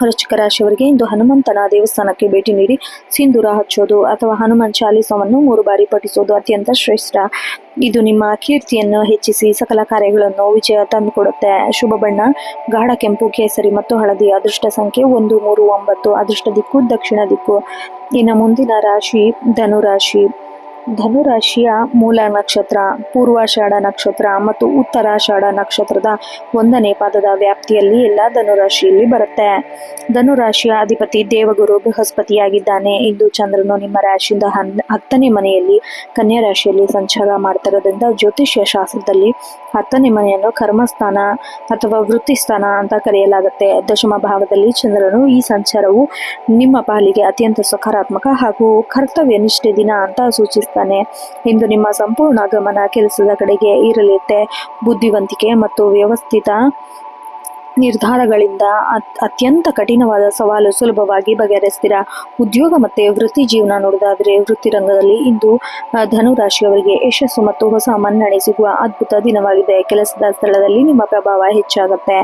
ವೃಶ್ಚಿಕ ರಾಶಿಯವರಿಗೆ ಇಂದು ಹನುಮಂತನ ದೇವಸ್ಥಾನಕ್ಕೆ ಭೇಟಿ ನೀಡಿ ಸಿಂಧೂರ ಹಚ್ಚೋದು ಅಥವಾ ಹನುಮಾನ್ ಚಾಲೀಸವನ್ನು 3 ಬಾರಿ ಪಠಿಸೋದು ಅತ್ಯಂತ ಶ್ರೇಷ್ಠ. ಇದು ನಿಮ್ಮ ಕೀರ್ತಿಯನ್ನು ಹೆಚ್ಚಿಸಿ ಸಕಲ ಕಾರ್ಯಗಳನ್ನು ವಿಜಯ ತಂದುಕೊಡುತ್ತೆ. ಶುಭ ಬಣ್ಣ ಗಾಢ ಕೆಂಪು, ಕೇಸರಿ ಮತ್ತು ಹಳದಿ. ಅದೃಷ್ಟ ಸಂಖ್ಯೆ 1, 3, 9. ಅದೃಷ್ಟ ದಿಕ್ಕು ದಕ್ಷಿಣ ದಿಕ್ಕು. ಇನ್ನು ಮುಂದಿನ ರಾಶಿ ಧನುರಾಶಿ. ಧನುರಾಶಿಯ ಮೂಲ ನಕ್ಷತ್ರ ಪೂರ್ವಾಷಾಢ ನಕ್ಷತ್ರ ಮತ್ತು ಉತ್ತರಾಷಾಢ ನಕ್ಷತ್ರದ 1ನೇ ಪಾದದ ವ್ಯಾಪ್ತಿಯಲ್ಲಿ ಎಲ್ಲ ಧನುರಾಶಿಯಲ್ಲಿ ಬರುತ್ತೆ. ಧನುರಾಶಿಯ ಅಧಿಪತಿ ದೇವಗುರು ಬೃಹಸ್ಪತಿಯಾಗಿದ್ದಾನೆ. ಇಂದು ಚಂದ್ರನು ನಿಮ್ಮ ರಾಶಿಯಿಂದ 10ನೇ ಮನೆಯಲ್ಲಿ ಕನ್ಯಾ ರಾಶಿಯಲ್ಲಿ ಸಂಚಾರ ಮಾಡ್ತಿರೋದ್ರಿಂದ ಜ್ಯೋತಿಷ್ಯ ಶಾಸ್ತ್ರದಲ್ಲಿ 10ನೇ ಮನೆಯನ್ನು ಕರ್ಮಸ್ಥಾನ ಅಥವಾ ವೃತ್ತಿಸ್ಥಾನ ಅಂತ ಕರೆಯಲಾಗುತ್ತೆ. ದಶಮ ಭಾವದಲ್ಲಿ ಚಂದ್ರನು ಈ ಸಂಚಾರವು ನಿಮ್ಮ ಪಾಲಿಗೆ ಅತ್ಯಂತ ಸಕಾರಾತ್ಮಕ ಹಾಗೂ ಕರ್ತವ್ಯ ನಿಷ್ಠೆ ದಿನ ಅಂತ ಸೂಚಿಸ್ತಾನೆ. ಇಂದು ನಿಮ್ಮ ಸಂಪೂರ್ಣ ಗಮನ ಕೆಲಸದ ಕಡೆಗೆ ಇರಲಿರುತ್ತೆ. ಬುದ್ಧಿವಂತಿಕೆ ಮತ್ತು ವ್ಯವಸ್ಥಿತ ನಿರ್ಧಾರಗಳಿಂದ ಅತ್ಯಂತ ಕಠಿಣವಾದ ಸವಾಲು ಸುಲಭವಾಗಿ ಬಗೆಹರಿಸ್ತೀರಾ. ಉದ್ಯೋಗ ಮತ್ತೆ ವೃತ್ತಿ ಜೀವನ ನೋಡೋದಾದ್ರೆ ವೃತ್ತಿ ರಂಗದಲ್ಲಿ ಇಂದು ಧನುರಾಶಿಯವರಿಗೆ ಯಶಸ್ಸು ಮತ್ತು ಹೊಸ ಮನ್ನಣೆ ಸಿಗುವ ಅದ್ಭುತ ದಿನವಾಗಿದೆ. ಕೆಲಸದ ಸ್ಥಳದಲ್ಲಿ ನಿಮ್ಮ ಪ್ರಭಾವ ಹೆಚ್ಚಾಗುತ್ತೆ.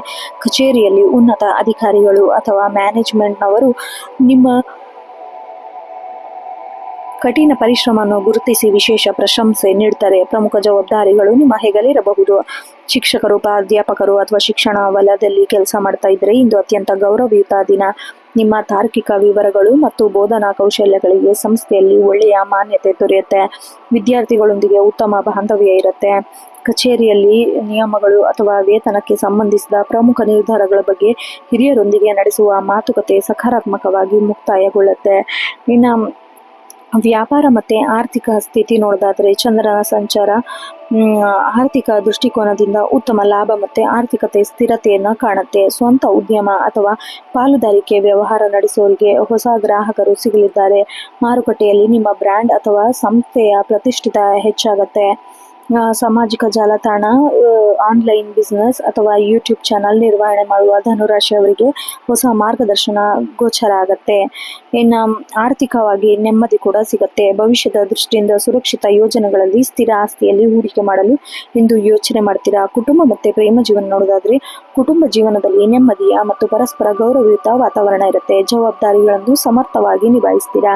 ಕಚೇರಿಯಲ್ಲಿ ಉನ್ನತ ಅಧಿಕಾರಿಗಳು ಅಥವಾ ಮ್ಯಾನೇಜ್ಮೆಂಟ್ನವರು ನಿಮ್ಮ ಕಠಿಣ ಪರಿಶ್ರಮವನ್ನು ಗುರುತಿಸಿ ವಿಶೇಷ ಪ್ರಶಂಸೆ ನೀಡ್ತಾರೆ. ಪ್ರಮುಖ ಜವಾಬ್ದಾರಿಗಳು ನಿಮ್ಮ ಹೆಗಲಿರಬಹುದು. ಶಿಕ್ಷಕರು, ಪ್ರಾಧ್ಯಾಪಕರು ಅಥವಾ ಶಿಕ್ಷಣ ವಲಯದಲ್ಲಿ ಕೆಲಸ ಮಾಡ್ತಾ ಇದ್ರೆ ಇಂದು ಅತ್ಯಂತ ಗೌರವಯುತ ದಿನ. ನಿಮ್ಮ ತಾರ್ಕಿಕ ವಿವರಗಳು ಮತ್ತು ಬೋಧನಾ ಕೌಶಲ್ಯಗಳಿಗೆ ಸಂಸ್ಥೆಯಲ್ಲಿ ಒಳ್ಳೆಯ ಮಾನ್ಯತೆ ದೊರೆಯುತ್ತೆ. ವಿದ್ಯಾರ್ಥಿಗಳೊಂದಿಗೆ ಉತ್ತಮ ಬಾಂಧವ್ಯ ಇರುತ್ತೆ. ಕಚೇರಿಯಲ್ಲಿ ನಿಯಮಗಳು ಅಥವಾ ವೇತನಕ್ಕೆ ಸಂಬಂಧಿಸಿದ ಪ್ರಮುಖ ನಿರ್ಧಾರಗಳ ಬಗ್ಗೆ ಹಿರಿಯರೊಂದಿಗೆ ನಡೆಸುವ ಮಾತುಕತೆ ಸಕಾರಾತ್ಮಕವಾಗಿ ಮುಕ್ತಾಯಗೊಳ್ಳುತ್ತೆ. ಇನ್ನು ವ್ಯಾಪಾರ ಮತ್ತು ಆರ್ಥಿಕ ಸ್ಥಿತಿ ನೋಡೋದಾದ್ರೆ ಚಂದ್ರನ ಸಂಚಾರ ಆರ್ಥಿಕ ದೃಷ್ಟಿಕೋನದಿಂದ ಉತ್ತಮ ಲಾಭ ಮತ್ತು ಆರ್ಥಿಕತೆ ಸ್ಥಿರತೆಯನ್ನು ಕಾಣುತ್ತೆ. ಸ್ವಂತ ಉದ್ಯಮ ಅಥವಾ ಪಾಲುದಾರಿಕೆ ವ್ಯವಹಾರ ನಡೆಸೋರಿಗೆ ಹೊಸ ಗ್ರಾಹಕರು ಸಿಗಲಿದ್ದಾರೆ. ಮಾರುಕಟ್ಟೆಯಲ್ಲಿ ನಿಮ್ಮ ಬ್ರ್ಯಾಂಡ್ ಅಥವಾ ಸಂಸ್ಥೆಯ ಪ್ರತಿಷ್ಠಿತ ಹೆಚ್ಚಾಗತ್ತೆ. ಸಾಮಾಜಿಕ ಜಾಲತಾಣ, ಆನ್ಲೈನ್ ಬಿಸ್ನೆಸ್ ಅಥವಾ ಯೂಟ್ಯೂಬ್ ಚಾನಲ್ ನಿರ್ವಹಣೆ ಮಾಡುವ ಧನುರಾಶಿಯವರಿಗೆ ಹೊಸ ಮಾರ್ಗದರ್ಶನ ಗೋಚರ ಆಗತ್ತೆ. ಇನ್ನು ಆರ್ಥಿಕವಾಗಿ ನೆಮ್ಮದಿ ಕೂಡ ಸಿಗತ್ತೆ. ಭವಿಷ್ಯದ ದೃಷ್ಟಿಯಿಂದ ಸುರಕ್ಷಿತ ಯೋಜನೆಗಳಲ್ಲಿ ಸ್ಥಿರ ಆಸ್ತಿಯಲ್ಲಿ ಹೂಡಿಕೆ ಮಾಡಲು ಇಂದು ಯೋಚನೆ ಮಾಡ್ತೀರಾ. ಕುಟುಂಬ ಮತ್ತು ಪ್ರೇಮ ಜೀವನ ನೋಡೋದಾದ್ರೆ ಕುಟುಂಬ ಜೀವನದಲ್ಲಿ ನೆಮ್ಮದಿಯ ಮತ್ತು ಪರಸ್ಪರ ಗೌರವಯುತ ವಾತಾವರಣ ಇರುತ್ತೆ. ಜವಾಬ್ದಾರಿಗಳನ್ನು ಸಮರ್ಥವಾಗಿ ನಿಭಾಯಿಸ್ತೀರಾ.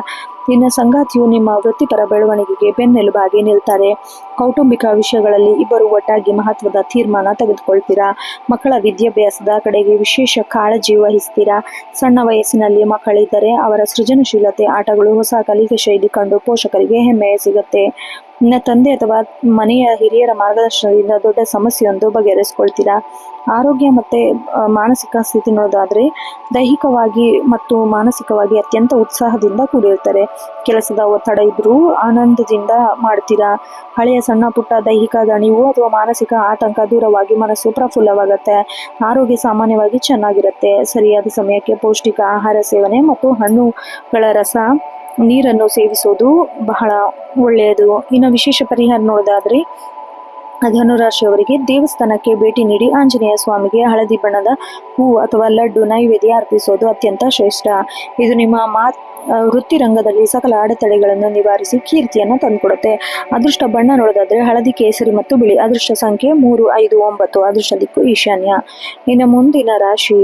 ಇನ್ನು ಸಂಗಾತಿಯು ನಿಮ್ಮ ವೃತ್ತಿಪರ ಬೆಳವಣಿಗೆಗೆ ಬೆನ್ನೆಲುಬಾಗಿ ನಿಲ್ತಾರೆ. ಕೌಟುಂಬಿಕ ವಿಷಯಗಳಲ್ಲಿ ಇಬ್ಬರು ಒಟ್ಟಾಗಿ ಮಹತ್ವದ ತೀರ್ಮಾನ ತೆಗೆದುಕೊಳ್ತೀರಾ. ಮಕ್ಕಳ ವಿದ್ಯಾಭ್ಯಾಸದ ಕಡೆಗೆ ವಿಶೇಷ ಕಾಳಜಿ ವಹಿಸ್ತೀರಾ. ಸಣ್ಣ ವಯಸ್ಸಿನಲ್ಲಿ ಮಕ್ಕಳಿದ್ದರೆ ಅವರ ಸೃಜನಶೀಲತೆ, ಆಟಗಳು, ಹೊಸ ಕಲಿಕೆ ಶೈಲಿ ಕಂಡು ಪೋಷಕರಿಗೆ ಹೆಮ್ಮೆ ಸಿಗುತ್ತೆ. ಇನ್ನು ತಂದೆ ಅಥವಾ ಮನೆಯ ಹಿರಿಯರ ಮಾರ್ಗದರ್ಶನದಿಂದ ದೊಡ್ಡ ಸಮಸ್ಯೆಯೊಂದು ಬಗೆಹರಿಸ್ಕೊಳ್ತೀರಾ. ಆರೋಗ್ಯ ಮತ್ತು ಮಾನಸಿಕ ಸ್ಥಿತಿ ನೋಡೋದಾದ್ರೆ ದೈಹಿಕವಾಗಿ ಮತ್ತು ಮಾನಸಿಕವಾಗಿ ಅತ್ಯಂತ ಉತ್ಸಾಹದಿಂದ ಕೂಡಿರ್ತಾರೆ. ಕೆಲಸದ ಒತ್ತಡ ಇದ್ರೂ ಆನಂದದಿಂದ ಮಾಡ್ತೀರಾ. ಹಳೆಯ ಸಣ್ಣ ಪುಟ್ಟ ದೈಹಿಕ ದಣಿವು ಅಥವಾ ಮಾನಸಿಕ ಆತಂಕ ದೂರವಾಗಿ ಮನಸ್ಸು ಪ್ರಫುಲ್ಲವಾಗುತ್ತೆ. ಆರೋಗ್ಯ ಸಾಮಾನ್ಯವಾಗಿ ಚೆನ್ನಾಗಿರುತ್ತೆ. ಸರಿಯಾದ ಸಮಯಕ್ಕೆ ಪೌಷ್ಟಿಕ ಆಹಾರ ಸೇವನೆ ಮತ್ತು ಹಣ್ಣುಗಳ ರಸ ನೀರನ್ನು ಸೇವಿಸೋದು ಬಹಳ ಒಳ್ಳೆಯದು. ಇನ್ನು ವಿಶೇಷ ಪರಿಹಾರ ನೋಡೋದಾದ್ರೆ ಧನುರಾಶಿಯವರಿಗೆ ದೇವಸ್ಥಾನಕ್ಕೆ ಭೇಟಿ ನೀಡಿ ಆಂಜನೇಯ ಸ್ವಾಮಿಗೆ ಹಳದಿ ಬಣ್ಣದ ಹೂ ಅಥವಾ ಲಡ್ಡು ನೈವೇದ್ಯ ಅರ್ಪಿಸೋದು ಅತ್ಯಂತ ಶ್ರೇಷ್ಠ. ಇದು ನಿಮ್ಮ ವೃತ್ತಿ ರಂಗದಲ್ಲಿ ಸಕಲ ಅಡೆತಡೆಗಳನ್ನು ನಿವಾರಿಸಿ ಕೀರ್ತಿಯನ್ನು ತಂದುಕೊಡುತ್ತೆ. ಅದೃಷ್ಟ ಬಣ್ಣ ನೋಡೋದಾದ್ರೆ ಹಳದಿ, ಕೇಸರಿ ಮತ್ತು ಬಿಳಿ. ಅದೃಷ್ಟ ಸಂಖ್ಯೆ 3, 5, 9. ಅದೃಷ್ಟ ದಿಕ್ಕು ಈಶಾನ್ಯ. ಇನ್ನು ಮುಂದಿನ ರಾಶಿ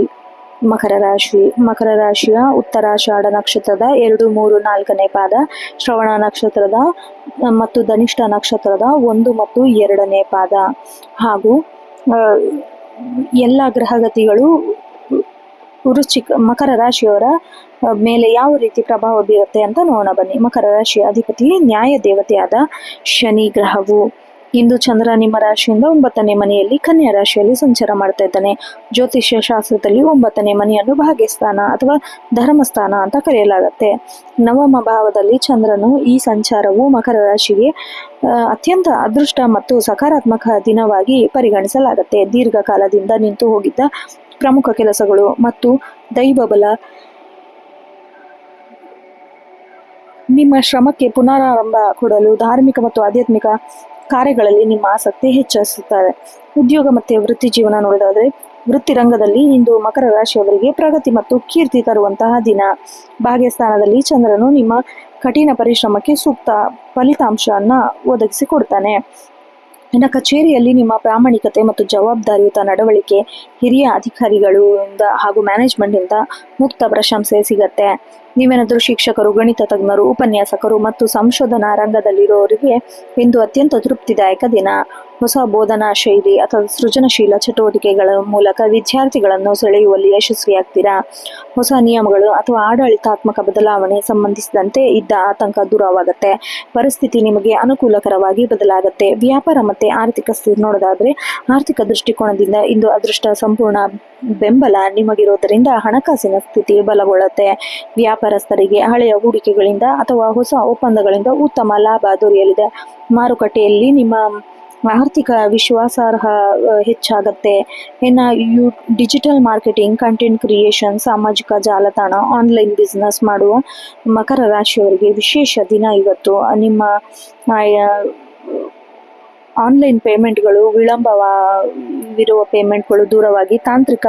ಮಕರ ರಾಶಿ. ಮಕರ ರಾಶಿಯ ಉತ್ತರಾಷಾಢ ನಕ್ಷತ್ರದ 2, 3, 4ನೇ ಪಾದ, ಶ್ರವಣ ನಕ್ಷತ್ರದ ಮತ್ತು ಧನಿಷ್ಠ ನಕ್ಷತ್ರದ 1 ಮತ್ತು 2ನೇ ಪಾದ ಹಾಗೂ ಎಲ್ಲ ಗ್ರಹಗತಿಗಳು ಮಕರ ರಾಶಿಯವರ ಮೇಲೆ ಯಾವ ರೀತಿ ಪ್ರಭಾವ ಬೀರುತ್ತೆ ಅಂತ ನೋಡೋಣ ಬನ್ನಿ. ಮಕರ ರಾಶಿಯ ಅಧಿಪತಿ ನ್ಯಾಯ ದೇವತೆಯಾದ ಶನಿ ಗ್ರಹವು ಇಂದು ಚಂದ್ರ ನಿಮ್ಮ ರಾಶಿಯಿಂದ 9ನೇ ಮನೆಯಲ್ಲಿ ಕನ್ಯಾ ರಾಶಿಯಲ್ಲಿ ಸಂಚಾರ ಮಾಡ್ತಾ ಇದ್ದಾನೆ. ಜ್ಯೋತಿಷ್ಯ ಶಾಸ್ತ್ರದಲ್ಲಿ 9ನೇ ಮನೆಯನ್ನು ಭಾಗ್ಯಸ್ಥಾನ ಅಥವಾ ಧರ್ಮಸ್ಥಾನ ಅಂತ ಕರೆಯಲಾಗುತ್ತೆ. ನವಮ ಭಾವದಲ್ಲಿ ಚಂದ್ರನು ಈ ಸಂಚಾರವು ಮಕರ ರಾಶಿಗೆ ಅತ್ಯಂತ ಅದೃಷ್ಟ ಮತ್ತು ಸಕಾರಾತ್ಮಕ ದಿನವಾಗಿ ಪರಿಗಣಿಸಲಾಗುತ್ತೆ. ದೀರ್ಘಕಾಲದಿಂದ ನಿಂತು ಹೋಗಿದ್ದ ಪ್ರಮುಖ ಕೆಲಸಗಳು ಮತ್ತು ದೈವಬಲ ನಿಮ್ಮ ಶ್ರಮಕ್ಕೆ ಪುನರಾರಂಭ ಕೊಡಲು ಧಾರ್ಮಿಕ ಮತ್ತು ಆಧ್ಯಾತ್ಮಿಕ ಕಾರ್ಯಗಳಲ್ಲಿ ನಿಮ್ಮ ಆಸಕ್ತಿ ಹೆಚ್ಚಿಸುತ್ತದೆ. ಉದ್ಯೋಗ ಮತ್ತು ವೃತ್ತಿ ಜೀವನ ನೋಡೋದಾದ್ರೆ ವೃತ್ತಿ ರಂಗದಲ್ಲಿ ಇಂದು ಮಕರ ರಾಶಿಯವರಿಗೆ ಪ್ರಗತಿ ಮತ್ತು ಕೀರ್ತಿ ತರುವಂತಹ ದಿನ. ಭಾಗ್ಯಸ್ಥಾನದಲ್ಲಿ ಚಂದ್ರನು ನಿಮ್ಮ ಕಠಿಣ ಪರಿಶ್ರಮಕ್ಕೆ ಸೂಕ್ತ ಫಲಿತಾಂಶವನ್ನ ಒದಗಿಸಿಕೊಡ್ತಾನೆ. ಇನ್ನು ಕಚೇರಿಯಲ್ಲಿ ನಿಮ್ಮ ಪ್ರಾಮಾಣಿಕತೆ ಮತ್ತು ಜವಾಬ್ದಾರಿಯುತ ನಡವಳಿಕೆ ಹಿರಿಯ ಅಧಿಕಾರಿಗಳಿಂದ ಹಾಗೂ ಮ್ಯಾನೇಜ್ಮೆಂಟ್ನಿಂದ ಮುಕ್ತ ಪ್ರಶಂಸೆ ಸಿಗತ್ತೆ. ನೀವೇನಾದರೂ ಶಿಕ್ಷಕರು, ಗಣಿತ ತಜ್ಞರು, ಉಪನ್ಯಾಸಕರು ಮತ್ತು ಸಂಶೋಧನಾ ರಂಗದಲ್ಲಿರೋರಿಗೆ ಇಂದು ಅತ್ಯಂತ ತೃಪ್ತಿದಾಯಕ ದಿನ. ಹೊಸ ಬೋಧನಾ ಶೈಲಿ ಅಥವಾ ಸೃಜನಶೀಲ ಚಟುವಟಿಕೆಗಳ ಮೂಲಕ ವಿದ್ಯಾರ್ಥಿಗಳನ್ನು ಸೆಳೆಯುವಲ್ಲಿ ಯಶಸ್ವಿಯಾಗ್ತೀರಾ. ಹೊಸ ನಿಯಮಗಳು ಅಥವಾ ಆಡಳಿತಾತ್ಮಕ ಬದಲಾವಣೆ ಸಂಬಂಧಿಸಿದಂತೆ ಇದ್ದ ಆತಂಕ ದೂರವಾಗುತ್ತೆ. ಪರಿಸ್ಥಿತಿ ನಿಮಗೆ ಅನುಕೂಲಕರವಾಗಿ ಬದಲಾಗುತ್ತೆ. ವ್ಯಾಪಾರ ಮತ್ತು ಆರ್ಥಿಕ ಸ್ಥಿತಿ ನೋಡೋದಾದ್ರೆ ಆರ್ಥಿಕ ದೃಷ್ಟಿಕೋನದಿಂದ ಇಂದು ಅದೃಷ್ಟ ಸಂಪೂರ್ಣ ಬೆಂಬಲ ನಿಮಗಿರೋದರಿಂದ ಹಣಕಾಸಿನ ಸ್ಥಿತಿ ಬಲಗೊಳ್ಳುತ್ತೆ. ವ್ಯಾಪಾರಸ್ಥರಿಗೆ ಹಳೆಯ ಹೂಡಿಕೆಗಳಿಂದ ಅಥವಾ ಹೊಸ ಒಪ್ಪಂದಗಳಿಂದ ಉತ್ತಮ ಲಾಭ ದೊರೆಯಲಿದೆ. ಮಾರುಕಟ್ಟೆಯಲ್ಲಿ ನಿಮ್ಮ ಆರ್ಥಿಕ ವಿಶ್ವಾಸಾರ್ಹ ಹೆಚ್ಚಾಗತ್ತೆ. ಇನ್ನು ಡಿಜಿಟಲ್ ಮಾರ್ಕೆಟಿಂಗ್, ಕಂಟೆಂಟ್ ಕ್ರಿಯೇಷನ್, ಸಾಮಾಜಿಕ ಜಾಲತಾಣ, ಆನ್ಲೈನ್ ಬಿಸ್ನೆಸ್ ಮಾಡುವ ಮಕರ ರಾಶಿಯವರಿಗೆ ವಿಶೇಷ ದಿನ ಇವತ್ತು. ನಿಮ್ಮ ಆನ್ಲೈನ್ ಪೇಮೆಂಟ್ಗಳು, ವಿಳಂಬವಿರುವ ಪೇಮೆಂಟ್ಗಳು ದೂರವಾಗಿ ತಾಂತ್ರಿಕ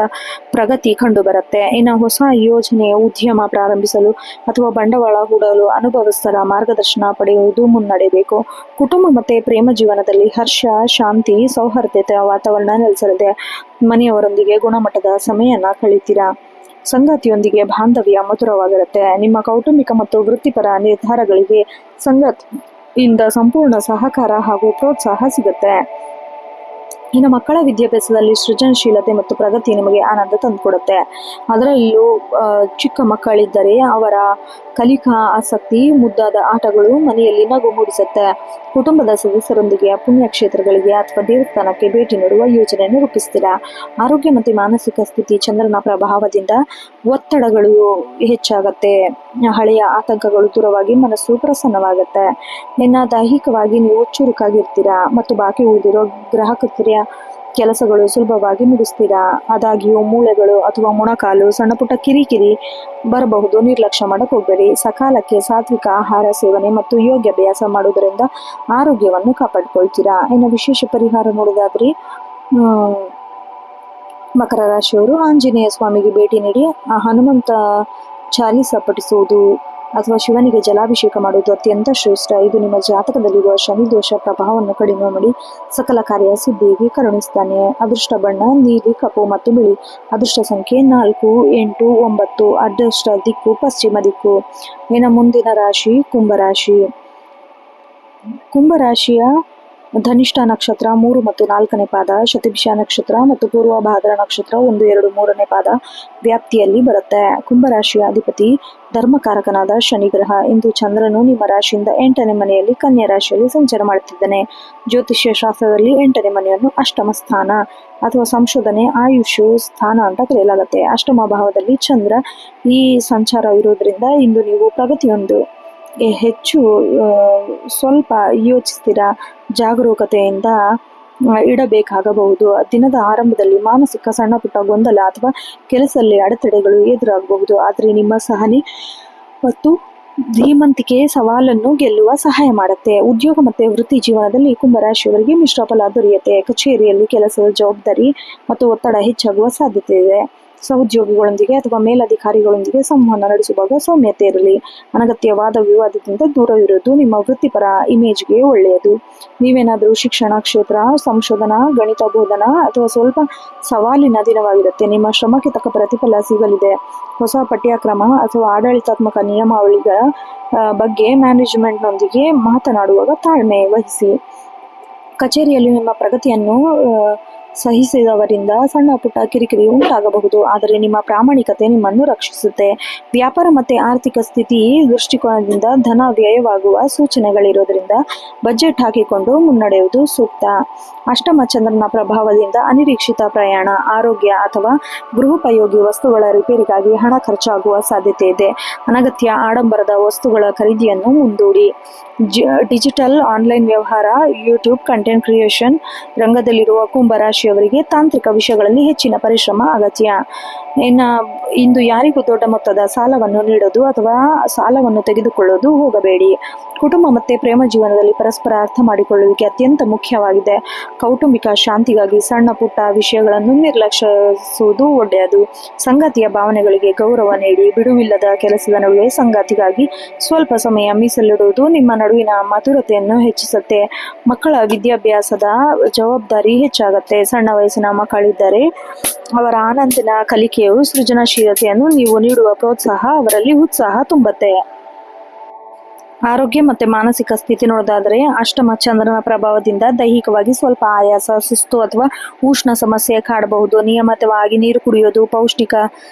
ಪ್ರಗತಿ ಕಂಡುಬರುತ್ತೆ. ಇನ್ನು ಹೊಸ ಯೋಜನೆಯ ಉದ್ಯಮ ಪ್ರಾರಂಭಿಸಲು ಅಥವಾ ಬಂಡವಾಳ ಹೂಡಲು ಅನುಭವಸ್ಥರ ಮಾರ್ಗದರ್ಶನ ಪಡೆಯುವುದು ಮುನ್ನಡೆಯಬೇಕು. ಕುಟುಂಬ ಮತ್ತು ಪ್ರೇಮ ಜೀವನದಲ್ಲಿ ಹರ್ಷ, ಶಾಂತಿ, ಸೌಹಾರ್ದತೆಯ ವಾತಾವರಣ ನೆಲೆಸಲಿದೆ. ಮನೆಯವರೊಂದಿಗೆ ಗುಣಮಟ್ಟದ ಸಮಯನ ಕಳೀತೀರಾ. ಸಂಗಾತಿಯೊಂದಿಗೆ ಬಾಂಧವ್ಯ ಮಧುರವಾಗಿರುತ್ತೆ. ನಿಮ್ಮ ಕೌಟುಂಬಿಕ ಮತ್ತು ವೃತ್ತಿಪರ ನಿರ್ಧಾರಗಳಿಗೆ ಇಂದ ಸಂಪೂರ್ಣ ಸಹಕಾರ ಹಾಗೂ ಪ್ರೋತ್ಸಾಹ ಸಿಗುತ್ತೆ. ಇನ್ನು ಮಕ್ಕಳ ವಿದ್ಯಾಭ್ಯಾಸದಲ್ಲಿ ಸೃಜನಶೀಲತೆ ಮತ್ತು ಪ್ರಗತಿ ನಿಮಗೆ ಆನಂದ ತಂದುಕೊಡುತ್ತೆ. ಅದರಲ್ಲೂ ಚಿಕ್ಕ ಮಕ್ಕಳಿದ್ದರೆ ಅವರ ಕಲಿಕಾ ಆಸಕ್ತಿ, ಮುದ್ದಾದ ಆಟಗಳು ಮನೆಯಲ್ಲಿ ನಗು ಮೂಡಿಸುತ್ತೆ. ಕುಟುಂಬದ ಸದಸ್ಯರೊಂದಿಗೆ ಪುಣ್ಯಕ್ಷೇತ್ರಗಳಿಗೆ ಅಥವಾ ದೇವಸ್ಥಾನಕ್ಕೆ ಭೇಟಿ ನೀಡುವ ಯೋಜನೆಯನ್ನು ರೂಪಿಸ್ತೀರಾ. ಆರೋಗ್ಯ ಮತ್ತು ಮಾನಸಿಕ ಸ್ಥಿತಿ ಚಂದ್ರನ ಪ್ರಭಾವದಿಂದ ಒತ್ತಡಗಳು ಹೆಚ್ಚಾಗತ್ತೆ. ಹಳೆಯ ಆತಂಕಗಳು ದೂರವಾಗಿ ಮನಸ್ಸು ಪ್ರಸನ್ನವಾಗುತ್ತೆ. ಇನ್ನು ದೈಹಿಕವಾಗಿ ನೀವು ಚುರುಕಾಗಿರ್ತೀರಾ ಮತ್ತು ಬಾಕಿ ಉಳಿದಿರೋ ಗ್ರಾಹಕರ ಕೆಲಸಗಳು ಸುಲಭವಾಗಿ ಮುಗಿಸ್ತೀರಾ. ಆದಾಗ್ಯೂ ಮೂಳೆಗಳು ಅಥವಾ ಮೊಣಕಾಲು ಸಣ್ಣ ಪುಟ್ಟ ಕಿರಿಕಿರಿ ಬರಬಹುದು, ನಿರ್ಲಕ್ಷ್ಯ ಮಾಡಕ್ ಹೋಗ್ಬೇಡಿ. ಸಕಾಲಕ್ಕೆ ಸಾತ್ವಿಕ ಆಹಾರ ಸೇವನೆ ಮತ್ತು ಯೋಗ ಅಭ್ಯಾಸ ಮಾಡುವುದರಿಂದ ಆರೋಗ್ಯವನ್ನು ಕಾಪಾಡಿಕೊಳ್ತೀರಾ. ಇನ್ನು ವಿಶೇಷ ಪರಿಹಾರ ನೋಡೋದಾದ್ರೆ ಮಕರ ರಾಶಿಯವರು ಆಂಜನೇಯ ಸ್ವಾಮಿಗೆ ಭೇಟಿ ನೀಡಿ ಹನುಮಂತ ಚಾಲಿಸ ಪಠಿಸುವುದು ಅಥವಾ ಶಿವನಿಗೆ ಜಲಾಭಿಷೇಕ ಮಾಡುವುದು ಅತ್ಯಂತ ಶ್ರೇಷ್ಠ. ಇದು ನಿಮ್ಮ ಜಾತಕದಲ್ಲಿರುವ ಶನಿ ದೋಷ ಪ್ರಭಾವವನ್ನು ಕಡಿಮೆ ಮಾಡಿ ಸಕಲ ಕಾರ್ಯ ಸಿದ್ಧಿಗೆ ಕರುಣಿಸ್ತಾನೆ. ಅದೃಷ್ಟ ಬಣ್ಣ ನೀಲಿ, ಕಪ್ಪು ಮತ್ತು ಬಿಳಿ. ಅದೃಷ್ಟ ಸಂಖ್ಯೆ 4, 8, 9. ಅದೃಷ್ಟ ದಿಕ್ಕು ಪಶ್ಚಿಮ ದಿಕ್ಕು. ಇನ್ನು ಮುಂದಿನ ರಾಶಿ ಕುಂಭರಾಶಿ. ಕುಂಭರಾಶಿಯ ಧನಿಷ್ಠ ನಕ್ಷತ್ರ 3 ಮತ್ತು 4ನೇ ಪಾದ, ಶತಭಿಷ ನಕ್ಷತ್ರ ಮತ್ತು ಪೂರ್ವಭಾದ್ರ ನಕ್ಷತ್ರ 1, 2, 3ನೇ ಪಾದ ವ್ಯಾಪ್ತಿಯಲ್ಲಿ ಬರುತ್ತೆ. ಕುಂಭರಾಶಿಯ ಅಧಿಪತಿ ಧರ್ಮಕಾರಕನಾದ ಶನಿ ಗ್ರಹ. ಇಂದು ಚಂದ್ರನು ನಿಮ್ಮ ರಾಶಿಯಿಂದ 8ನೇ ಮನೆಯಲ್ಲಿ ಕನ್ಯಾ ರಾಶಿಯಲ್ಲಿ ಸಂಚಾರ ಮಾಡುತ್ತಿದ್ದಾನೆ. ಜ್ಯೋತಿಷ್ಯ ಶಾಸ್ತ್ರದಲ್ಲಿ 8ನೇ ಮನೆಯನ್ನು ಅಷ್ಟಮ ಸ್ಥಾನ ಅಥವಾ ಸಂಶೋಧನೆ, ಆಯುಷ್ ಸ್ಥಾನ ಅಂತ ಕರೆಯಲಾಗುತ್ತೆ. ಅಷ್ಟಮ ಭಾವದಲ್ಲಿ ಚಂದ್ರ ಈ ಸಂಚಾರ ಇರೋದ್ರಿಂದ ಇಂದು ನೀವು ಪ್ರಗತಿಯೊಂದು ಹೆಚ್ಚು ಸ್ವಲ್ಪ ಯೋಚಿಸ್ತೀರಾ. ಜಾಗರೂಕತೆಯಿಂದ ಇಡಬೇಕಾಗಬಹುದು. ದಿನದ ಆರಂಭದಲ್ಲಿ ಮಾನಸಿಕ ಸಣ್ಣ ಪುಟ್ಟ ಗೊಂದಲ ಅಥವಾ ಕೆಲಸದಲ್ಲಿ ಅಡೆತಡೆಗಳು ಎದುರಾಗಬಹುದು. ಆದರೆ ನಿಮ್ಮ ಸಹನೆ ಮತ್ತು ಧೀಮಂತಿಕೆ ಸವಾಲನ್ನು ಗೆಲ್ಲುವ ಸಹಾಯ ಮಾಡುತ್ತೆ. ಉದ್ಯೋಗ ಮತ್ತೆ ವೃತ್ತಿ ಜೀವನದಲ್ಲಿ ಕುಂಭರಾಶಿಯವರಿಗೆ ಮಿಶ್ರ ಫಲ ದೊರೆಯುತ್ತೆ. ಕಚೇರಿಯಲ್ಲಿ ಕೆಲಸದ ಜವಾಬ್ದಾರಿ ಮತ್ತು ಒತ್ತಡ ಹೆಚ್ಚಾಗುವ ಸಾಧ್ಯತೆ ಇದೆ. ಸಹೋದ್ಯೋಗಿಗಳೊಂದಿಗೆ ಅಥವಾ ಮೇಲಧಿಕಾರಿಗಳೊಂದಿಗೆ ಸಂವಹನ ನಡೆಸುವಾಗ ಸೌಮ್ಯತೆ ಇರಲಿ. ಅನಗತ್ಯವಾದ ವಿವಾದದಿಂದ ದೂರವಿರುವುದು ನಿಮ್ಮ ವೃತ್ತಿಪರ ಇಮೇಜ್ಗೆ ಒಳ್ಳೆಯದು. ನೀವೇನಾದರೂ ಶಿಕ್ಷಣ ಕ್ಷೇತ್ರ, ಸಂಶೋಧನಾ, ಗಣಿತ ಬೋಧನಾ ಅಥವಾ ಸ್ವಲ್ಪ ಸವಾಲಿನ ದಿನವಾಗಿರುತ್ತೆ. ನಿಮ್ಮ ಶ್ರಮಕ್ಕೆ ತಕ್ಕ ಪ್ರತಿಫಲ ಸಿಗಲಿದೆ. ಹೊಸ ಪಠ್ಯಕ್ರಮ ಅಥವಾ ಆಡಳಿತಾತ್ಮಕ ನಿಯಮಾವಳಿಗಳ ಬಗ್ಗೆ ಮ್ಯಾನೇಜ್ಮೆಂಟ್ನೊಂದಿಗೆ ಮಾತನಾಡುವಾಗ ತಾಳ್ಮೆ ವಹಿಸಿ. ಕಚೇರಿಯಲ್ಲಿ ನಿಮ್ಮ ಪ್ರಗತಿಯನ್ನು ಸಹಿಸಿದವರಿಂದ ಸಣ್ಣ ಪುಟ್ಟ ಕಿರಿಕಿರಿ ಉಂಟಾಗಬಹುದು, ಆದರೆ ನಿಮ್ಮ ಪ್ರಾಮಾಣಿಕತೆ ನಿಮ್ಮನ್ನು ರಕ್ಷಿಸುತ್ತೆ. ವ್ಯಾಪಾರ ಮತ್ತು ಆರ್ಥಿಕ ಸ್ಥಿತಿ ದೃಷ್ಟಿಕೋನದಿಂದ ಧನ ವ್ಯಯವಾಗುವ ಸೂಚನೆಗಳಿರೋದ್ರಿಂದ ಬಜೆಟ್ ಹಾಕಿಕೊಂಡು ಮುನ್ನಡೆಯುವುದು ಸೂಕ್ತ. ಅಷ್ಟಮ ಚಂದ್ರನ ಪ್ರಭಾವದಿಂದ ಅನಿರೀಕ್ಷಿತ ಪ್ರಯಾಣ, ಆರೋಗ್ಯ ಅಥವಾ ಗೃಹೋಪಯೋಗಿ ವಸ್ತುಗಳ ರಿಪೇರಿಗಾಗಿ ಹಣ ಖರ್ಚಾಗುವ ಸಾಧ್ಯತೆ ಇದೆ. ಅನಗತ್ಯ ಆಡಂಬರದ ವಸ್ತುಗಳ ಖರೀದಿಯನ್ನು ಮುಂದೂಡಿ. ಡಿಜಿಟಲ್ ಆನ್ಲೈನ್ ವ್ಯವಹಾರ, ಯೂಟ್ಯೂಬ್ ಕಂಟೆಂಟ್ ಕ್ರಿಯೇಷನ್ ರಂಗದಲ್ಲಿರುವ ಕುಂಭರಾಶಿಯವರಿಗೆ ತಾಂತ್ರಿಕ ವಿಷಯಗಳಲ್ಲಿ ಹೆಚ್ಚಿನ ಪರಿಶ್ರಮ ಅಗತ್ಯ. ಇಂದು ಯಾರಿಗೂ ದೊಡ್ಡ ಮೊತ್ತದ ಸಾಲವನ್ನು ನೀಡೋದು ಅಥವಾ ಸಾಲವನ್ನು ತೆಗೆದುಕೊಳ್ಳೋದು ಹೋಗಬೇಡಿ. ಕುಟುಂಬ ಮತ್ತು ಪ್ರೇಮ ಜೀವನದಲ್ಲಿ ಪರಸ್ಪರ ಅರ್ಥ ಮಾಡಿಕೊಳ್ಳುವಿಕೆ ಅತ್ಯಂತ ಮುಖ್ಯವಾಗಿದೆ. ಕೌಟುಂಬಿಕ ಶಾಂತಿಗಾಗಿ ಸಣ್ಣ ಪುಟ್ಟ ವಿಷಯಗಳನ್ನು ನಿರ್ಲಕ್ಷಿಸುವುದು ಒಳ್ಳೆಯದು. ಸಂಗಾತಿಯ ಭಾವನೆಗಳಿಗೆ ಗೌರವ ನೀಡಿ. ಬಿಡುವಿಲ್ಲದ ಕೆಲಸದ ನಡುವೆ ಸಂಗಾತಿಗಾಗಿ ಸ್ವಲ್ಪ ಸಮಯ ಮೀಸಲಿಡುವುದು ನಿಮ್ಮ ನಡುವಿನ ಮಧುರತೆಯನ್ನು ಹೆಚ್ಚಿಸುತ್ತೆ. ಮಕ್ಕಳ ವಿದ್ಯಾಭ್ಯಾಸದ ಜವಾಬ್ದಾರಿ ಹೆಚ್ಚಾಗುತ್ತೆ. ಸಣ್ಣ ವಯಸ್ಸಿನ ಮಕ್ಕಳಿದ್ದರೆ ಅವರ ಆನಂದಿನ ಕಲಿಕೆಯು ಸೃಜನಶೀಲತೆಯನ್ನು ನೀವು ನೀಡುವ ಪ್ರೋತ್ಸಾಹ ಅವರಲ್ಲಿ ಉತ್ಸಾಹ ತುಂಬುತ್ತೆ. ಆರೋಗ್ಯ ಮತ್ತು ಮಾನಸಿಕ ಸ್ಥಿತಿ ನೋಡೋದಾದರೆ ಅಷ್ಟಮ ಚಂದ್ರನ ಪ್ರಭಾವದಿಂದ ದೈಹಿಕವಾಗಿ ಸ್ವಲ್ಪ ಆಯಾಸ, ಸುಸ್ತು ಅಥವಾ ಉಷ್ಣ ಸಮಸ್ಯೆ ಕಾಡಬಹುದು. ನಿಯಮಿತವಾಗಿ ನೀರು ಕುಡಿಯೋದು, ಪೌಷ್ಟಿಕ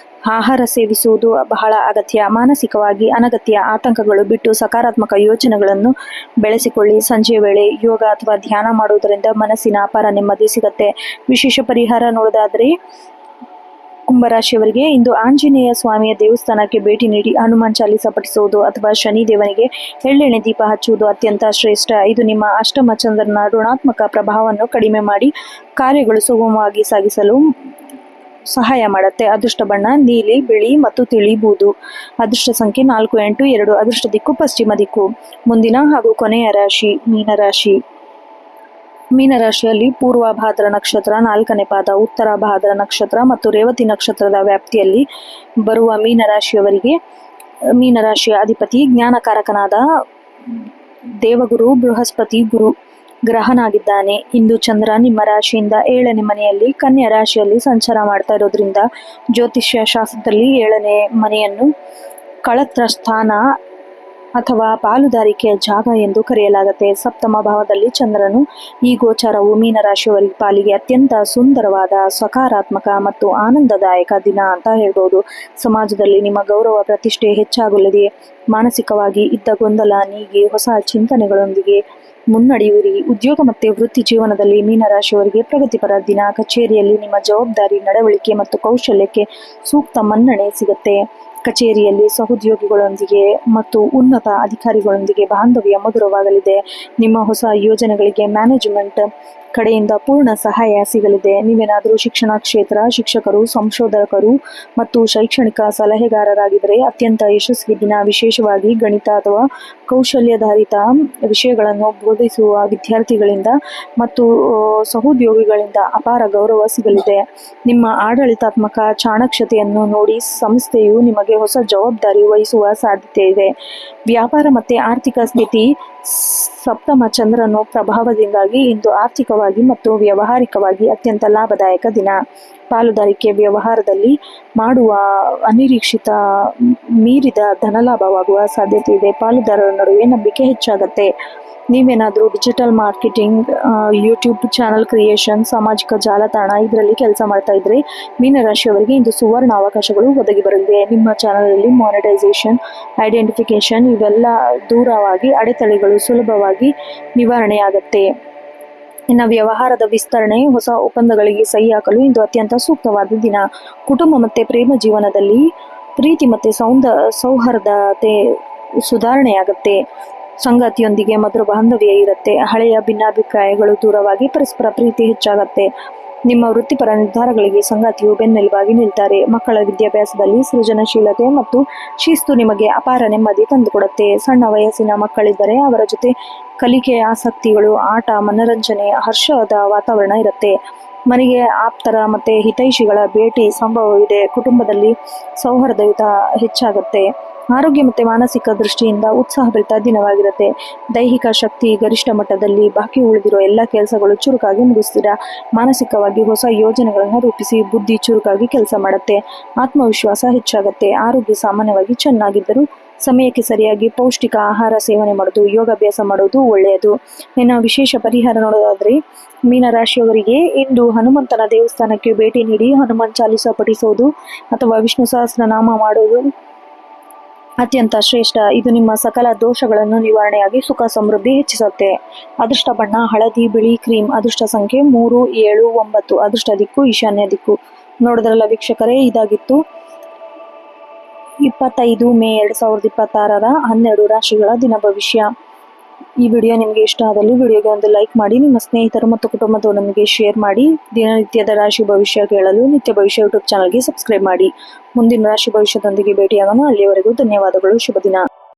ಆಹಾರ ಸೇವಿಸುವುದು ಬಹಳ ಅಗತ್ಯ. ಮಾನಸಿಕವಾಗಿ ಅನಗತ್ಯ ಆತಂಕಗಳು ಬಿಟ್ಟು ಸಕಾರಾತ್ಮಕ ಯೋಚನೆಗಳನ್ನು ಬೆಳೆಸಿಕೊಳ್ಳಿ. ಸಂಜೆಯ ವೇಳೆ ಯೋಗ ಅಥವಾ ಧ್ಯಾನ ಮಾಡುವುದರಿಂದ ಮನಸ್ಸಿನ ಅಪಾರ ನೆಮ್ಮದಿ ಸಿಗುತ್ತೆ. ವಿಶೇಷ ಪರಿಹಾರ ನೋಡೋದಾದರೆ ಕುಂಭರಾಶಿಯವರಿಗೆ ಇಂದು ಆಂಜನೇಯ ಸ್ವಾಮಿಯ ದೇವಸ್ಥಾನಕ್ಕೆ ಭೇಟಿ ನೀಡಿ ಹನುಮಾನ್ ಚಾಲೀಸ ಪಠಿಸುವುದು ಅಥವಾ ಶನಿ ದೇವನಿಗೆ ಎಳ್ಳೆಣ್ಣೆ ದೀಪ ಹಚ್ಚುವುದು ಅತ್ಯಂತ ಶ್ರೇಷ್ಠ. ಇದು ನಿಮ್ಮ ಅಷ್ಟಮ ಚಂದ್ರನ ಋಣಾತ್ಮಕ ಪ್ರಭಾವವನ್ನು ಕಡಿಮೆ ಮಾಡಿ ಕಾರ್ಯಗಳು ಸುಗಮವಾಗಿ ಸಾಗಿಸಲು ಸಹಾಯ ಮಾಡುತ್ತೆ. ಅದೃಷ್ಟ ಬಣ್ಣ ನೀಲಿ, ಬಿಳಿ ಮತ್ತು ತಿಳಿ ಬೂದು. ಅದೃಷ್ಟ ಸಂಖ್ಯೆ 4, 8, 2. ಅದೃಷ್ಟ ದಿಕ್ಕು ಪಶ್ಚಿಮ ದಿಕ್ಕು. ಮುಂದಿನ ಹಾಗೂ ಕೊನೆಯ ರಾಶಿ ಮೀನರಾಶಿ. ಮೀನರಾಶಿಯಲ್ಲಿ ಪೂರ್ವಭಾದ್ರ ನಕ್ಷತ್ರ 4ನೇ ಪಾದ, ಉತ್ತರ ಭಾದ್ರ ನಕ್ಷತ್ರ ಮತ್ತು ರೇವತಿ ನಕ್ಷತ್ರದ ವ್ಯಾಪ್ತಿಯಲ್ಲಿ ಬರುವ ಮೀನರಾಶಿಯವರಿಗೆ ಮೀನರಾಶಿಯ ಅಧಿಪತಿ ಜ್ಞಾನಕಾರಕನಾದ ದೇವಗುರು ಬೃಹಸ್ಪತಿ ಗುರು ಗ್ರಹನಾಗಿದ್ದಾನೆ. ಇಂದು ಚಂದ್ರ ನಿಮ್ಮ ರಾಶಿಯಿಂದ 7ನೇ ಮನೆಯಲ್ಲಿ ಕನ್ಯಾ ರಾಶಿಯಲ್ಲಿ ಸಂಚಾರ ಮಾಡ್ತಾ ಇರೋದ್ರಿಂದ ಜ್ಯೋತಿಷ್ಯ ಶಾಸ್ತ್ರದಲ್ಲಿ 7ನೇ ಮನೆಯನ್ನು ಕಳತ್ರ ಸ್ಥಾನ ಅಥವಾ ಪಾಲುದಾರಿಕೆಯ ಜಾಗ ಎಂದು ಕರೆಯಲಾಗುತ್ತೆ. ಸಪ್ತಮ ಭಾವದಲ್ಲಿ ಚಂದ್ರನು ಈ ಗೋಚಾರವು ಮೀನರಾಶಿಯವರಿಗೆ ಪಾಲಿಗೆ ಅತ್ಯಂತ ಸುಂದರವಾದ, ಸಕಾರಾತ್ಮಕ ಮತ್ತು ಆನಂದದಾಯಕ ದಿನ ಅಂತ ಹೇಳ್ಬೋದು. ಸಮಾಜದಲ್ಲಿ ನಿಮ್ಮ ಗೌರವ ಪ್ರತಿಷ್ಠೆ ಹೆಚ್ಚಾಗಲಿದೆ. ಮಾನಸಿಕವಾಗಿ ಇದ್ದ ಗೊಂದಲ ನೀಗಿ ಹೊಸ ಚಿಂತನೆಗಳೊಂದಿಗೆ ಮುನ್ನಡೆಯುವಿರಿ. ಉದ್ಯೋಗ ಮತ್ತು ವೃತ್ತಿ ಜೀವನದಲ್ಲಿ ಮೀನರಾಶಿಯವರಿಗೆ ಪ್ರಗತಿಪರ ದಿನ. ಕಚೇರಿಯಲ್ಲಿ ನಿಮ್ಮ ಜವಾಬ್ದಾರಿ, ನಡವಳಿಕೆ ಮತ್ತು ಕೌಶಲ್ಯಕ್ಕೆ ಸೂಕ್ತ ಮನ್ನಣೆ ಸಿಗುತ್ತೆ. ಕಚೇರಿಯಲ್ಲಿ ಸಹೋದ್ಯೋಗಿಗಳೊಂದಿಗೆ ಮತ್ತು ಉನ್ನತ ಅಧಿಕಾರಿಗಳೊಂದಿಗೆ ಬಾಂಧವ್ಯ ಮಧುರವಾಗಲಿದೆ. ನಿಮ್ಮ ಹೊಸ ಯೋಜನೆಗಳಿಗೆ ಮ್ಯಾನೇಜ್ಮೆಂಟ್ ಕಡೆಯಿಂದ ಪೂರ್ಣ ಸಹಾಯ ಸಿಗಲಿದೆ. ನೀವೇನಾದರೂ ಶಿಕ್ಷಣ ಕ್ಷೇತ್ರ, ಶಿಕ್ಷಕರು, ಸಂಶೋಧಕರು ಮತ್ತು ಶೈಕ್ಷಣಿಕ ಸಲಹೆಗಾರರಾಗಿದ್ದರೆ ಅತ್ಯಂತ ಯಶಸ್ವಿ ದಿನ. ವಿಶೇಷವಾಗಿ ಗಣಿತ ಅಥವಾ ಕೌಶಲ್ಯಾಧಾರಿತ ವಿಷಯಗಳನ್ನು ಬೋಧಿಸುವ ವಿದ್ಯಾರ್ಥಿಗಳಿಂದ ಮತ್ತು ಸಹೋದ್ಯೋಗಿಗಳಿಂದ ಅಪಾರ ಗೌರವ ಸಿಗಲಿದೆ. ನಿಮ್ಮ ಆಡಳಿತಾತ್ಮಕ ಚಾಣಾಕ್ಷತೆಯನ್ನು ನೋಡಿ ಸಂಸ್ಥೆಯು ನಿಮಗೆ ಹೊಸ ಜವಾಬ್ದಾರಿ ವಹಿಸುವ ಸಾಧ್ಯತೆ ಇದೆ. ವ್ಯಾಪಾರ ಮತ್ತು ಆರ್ಥಿಕ ಸ್ಥಿತಿ. ಸಪ್ತಮ ಚಂದ್ರನ ಪ್ರಭಾವದಿಂದಾಗಿ ಇಂದು ಆರ್ಥಿಕವಾಗಿ ಮತ್ತು ವ್ಯಾವಹಾರಿಕವಾಗಿ ಅತ್ಯಂತ ಲಾಭದಾಯಕ ದಿನ. ಪಾಲುದಾರಿಕೆ ವ್ಯವಹಾರದಲ್ಲಿ ಮಾಡುವ ಅನಿರೀಕ್ಷಿತ ಮೀರಿದ ಧನಲಾಭವಾಗುವ ಸಾಧ್ಯತೆ ಇದೆ. ಪಾಲುದಾರರ ನಡುವೆ ನಂಬಿಕೆ ಹೆಚ್ಚಾಗತ್ತೆ. ನೀವೇನಾದರೂ digital marketing, YouTube channel creation, ಸಾಮಾಜಿಕ ಜಾಲತಾಣ ಇದರಲ್ಲಿ ಕೆಲಸ ಮಾಡ್ತಾ ಇದ್ರೆ ಮೀನರಾಶಿಯವರಿಗೆ ಇಂದು ಸುವರ್ಣ ಅವಕಾಶಗಳು ಒದಗಿ ಬರಲಿದೆ. ನಿಮ್ಮ ಚಾನಲಲ್ಲಿ ಮಾನಿಟೈಸೇಷನ್, ಐಡೆಂಟಿಫಿಕೇಶನ್ ಇವೆಲ್ಲ ದೂರವಾಗಿ ಅಡೆತಡೆಗಳು ಸುಲಭವಾಗಿ ನಿವಾರಣೆಯಾಗತ್ತೆ. ಇನ್ನು ವ್ಯವಹಾರದ ವಿಸ್ತರಣೆ, ಹೊಸ ಒಪ್ಪಂದಗಳಿಗೆ ಸಹಿ ಹಾಕಲು ಇಂದು ಅತ್ಯಂತ ಸೂಕ್ತವಾದ ದಿನ. ಕುಟುಂಬ ಮತ್ತು ಪ್ರೇಮ ಜೀವನದಲ್ಲಿ ಪ್ರೀತಿ ಮತ್ತು ಸೌಹಾರ್ದತೆ ಸುಧಾರಣೆಯಾಗತ್ತೆ. ಸಂಗಾತಿಯೊಂದಿಗೆ ಮಧುರ ಬಾಂಧವ್ಯ ಇರುತ್ತೆ. ಹಳೆಯ ಭಿನ್ನಾಭಿಪ್ರಾಯಗಳು ದೂರವಾಗಿ ಪರಸ್ಪರ ಪ್ರೀತಿ ಹೆಚ್ಚಾಗತ್ತೆ. ನಿಮ್ಮ ವೃತ್ತಿಪರ ನಿರ್ಧಾರಗಳಿಗೆ ಸಂಗಾತಿಯು ಬೆನ್ನೆಲುಬಾಗಿ ನಿಲ್ತಾರೆ. ಮಕ್ಕಳ ವಿದ್ಯಾಭ್ಯಾಸದಲ್ಲಿ ಸೃಜನಶೀಲತೆ ಮತ್ತು ಶಿಸ್ತು ನಿಮಗೆ ಅಪಾರ ನೆಮ್ಮದಿ ತಂದುಕೊಡುತ್ತೆ. ಸಣ್ಣ ವಯಸ್ಸಿನ ಮಕ್ಕಳಿದ್ದರೆ ಅವರ ಜೊತೆ ಕಲಿಕೆ, ಆಸಕ್ತಿಗಳು, ಆಟ, ಮನರಂಜನೆ, ಹರ್ಷದ ವಾತಾವರಣ ಇರುತ್ತೆ. ಮನೆಗೆ ಆಪ್ತರ ಮತ್ತೆ ಹಿತೈಷಿಗಳ ಭೇಟಿ ಸಂಭವವಿದೆ. ಕುಟುಂಬದಲ್ಲಿ ಸೌಹಾರ್ದಯುತ ಹೆಚ್ಚಾಗುತ್ತೆ. ಆರೋಗ್ಯ ಮತ್ತು ಮಾನಸಿಕ ದೃಷ್ಟಿಯಿಂದ ಉತ್ಸಾಹಭರಿತ ದಿನವಾಗಿರುತ್ತೆ. ದೈಹಿಕ ಶಕ್ತಿ ಗರಿಷ್ಠ ಮಟ್ಟದಲ್ಲಿ. ಬಾಕಿ ಉಳಿದಿರೋ ಎಲ್ಲ ಕೆಲಸಗಳು ಚುರುಕಾಗಿ ಮುಗಿಸ್ತೀರಾ. ಮಾನಸಿಕವಾಗಿ ಹೊಸ ಯೋಜನೆಗಳನ್ನು ರೂಪಿಸಿ ಬುದ್ಧಿ ಚುರುಕಾಗಿ ಕೆಲಸ ಮಾಡುತ್ತೆ. ಆತ್ಮವಿಶ್ವಾಸ ಹೆಚ್ಚಾಗುತ್ತೆ. ಆರೋಗ್ಯ ಸಾಮಾನ್ಯವಾಗಿ ಚೆನ್ನಾಗಿದ್ದರೂ ಸಮಯಕ್ಕೆ ಸರಿಯಾಗಿ ಪೌಷ್ಟಿಕ ಆಹಾರ ಸೇವನೆ ಮಾಡೋದು, ಯೋಗಾಭ್ಯಾಸ ಮಾಡೋದು ಒಳ್ಳೆಯದು. ಇನ್ನು ವಿಶೇಷ ಪರಿಹಾರ ನೋಡೋದಾದ್ರೆ ಮೀನರಾಶಿಯವರಿಗೆ ಇಂದು ಹನುಮಂತನ ದೇವಸ್ಥಾನಕ್ಕೆ ಭೇಟಿ ನೀಡಿ ಹನುಮಾನ್ ಚಾಲಿಸ ಪಠಿಸೋದು ಅಥವಾ ವಿಷ್ಣು ಸಹಸ್ರನಾಮ ಮಾಡೋದು ಅತ್ಯಂತ ಶ್ರೇಷ್ಠ. ಇದು ನಿಮ್ಮ ಸಕಲ ದೋಷಗಳನ್ನು ನಿವಾರಣೆಯಾಗಿ ಸುಖ ಸಮೃದ್ಧಿ ಹೆಚ್ಚಿಸುತ್ತೆ. ಅದೃಷ್ಟ ಬಣ್ಣ ಹಳದಿ, ಬಿಳಿ, ಕ್ರೀಮ್. ಅದೃಷ್ಟ ಸಂಖ್ಯೆ 3, 7, 9. ಅದೃಷ್ಟ ದಿಕ್ಕು ಈಶಾನ್ಯ ದಿಕ್ಕು. ನೋಡಿದ್ರಲ್ಲ ವೀಕ್ಷಕರೇ, ಇದಾಗಿತ್ತು 25 ಮೇ 2026 12 ರಾಶಿಗಳ ದಿನ ಭವಿಷ್ಯ. ಈ ವಿಡಿಯೋ ನಿಮಗೆ ಇಷ್ಟ ಆದಲ್ಲಿ ವಿಡಿಯೋಗೆ ಒಂದು ಲೈಕ್ ಮಾಡಿ, ನಿಮ್ಮ ಸ್ನೇಹಿತರು ಮತ್ತು ಕುಟುಂಬದವರೊಂದಿಗೆ ಶೇರ್ ಮಾಡಿ. ದಿನನಿತ್ಯದ ರಾಶಿ ಭವಿಷ್ಯ ಕೇಳಲು ನಿತ್ಯ ಭವಿಷ್ಯ ಯೂಟ್ಯೂಬ್ ಚಾನಲ್ಗೆ ಸಬ್ಸ್ಕ್ರೈಬ್ ಮಾಡಿ. ಮುಂದಿನ ರಾಶಿ ಭವಿಷ್ಯದೊಂದಿಗೆ ಭೇಟಿಯಾಗೋಣ. ಅಲ್ಲಿಯವರೆಗೂ ಧನ್ಯವಾದಗಳು. ಶುಭ ದಿನ.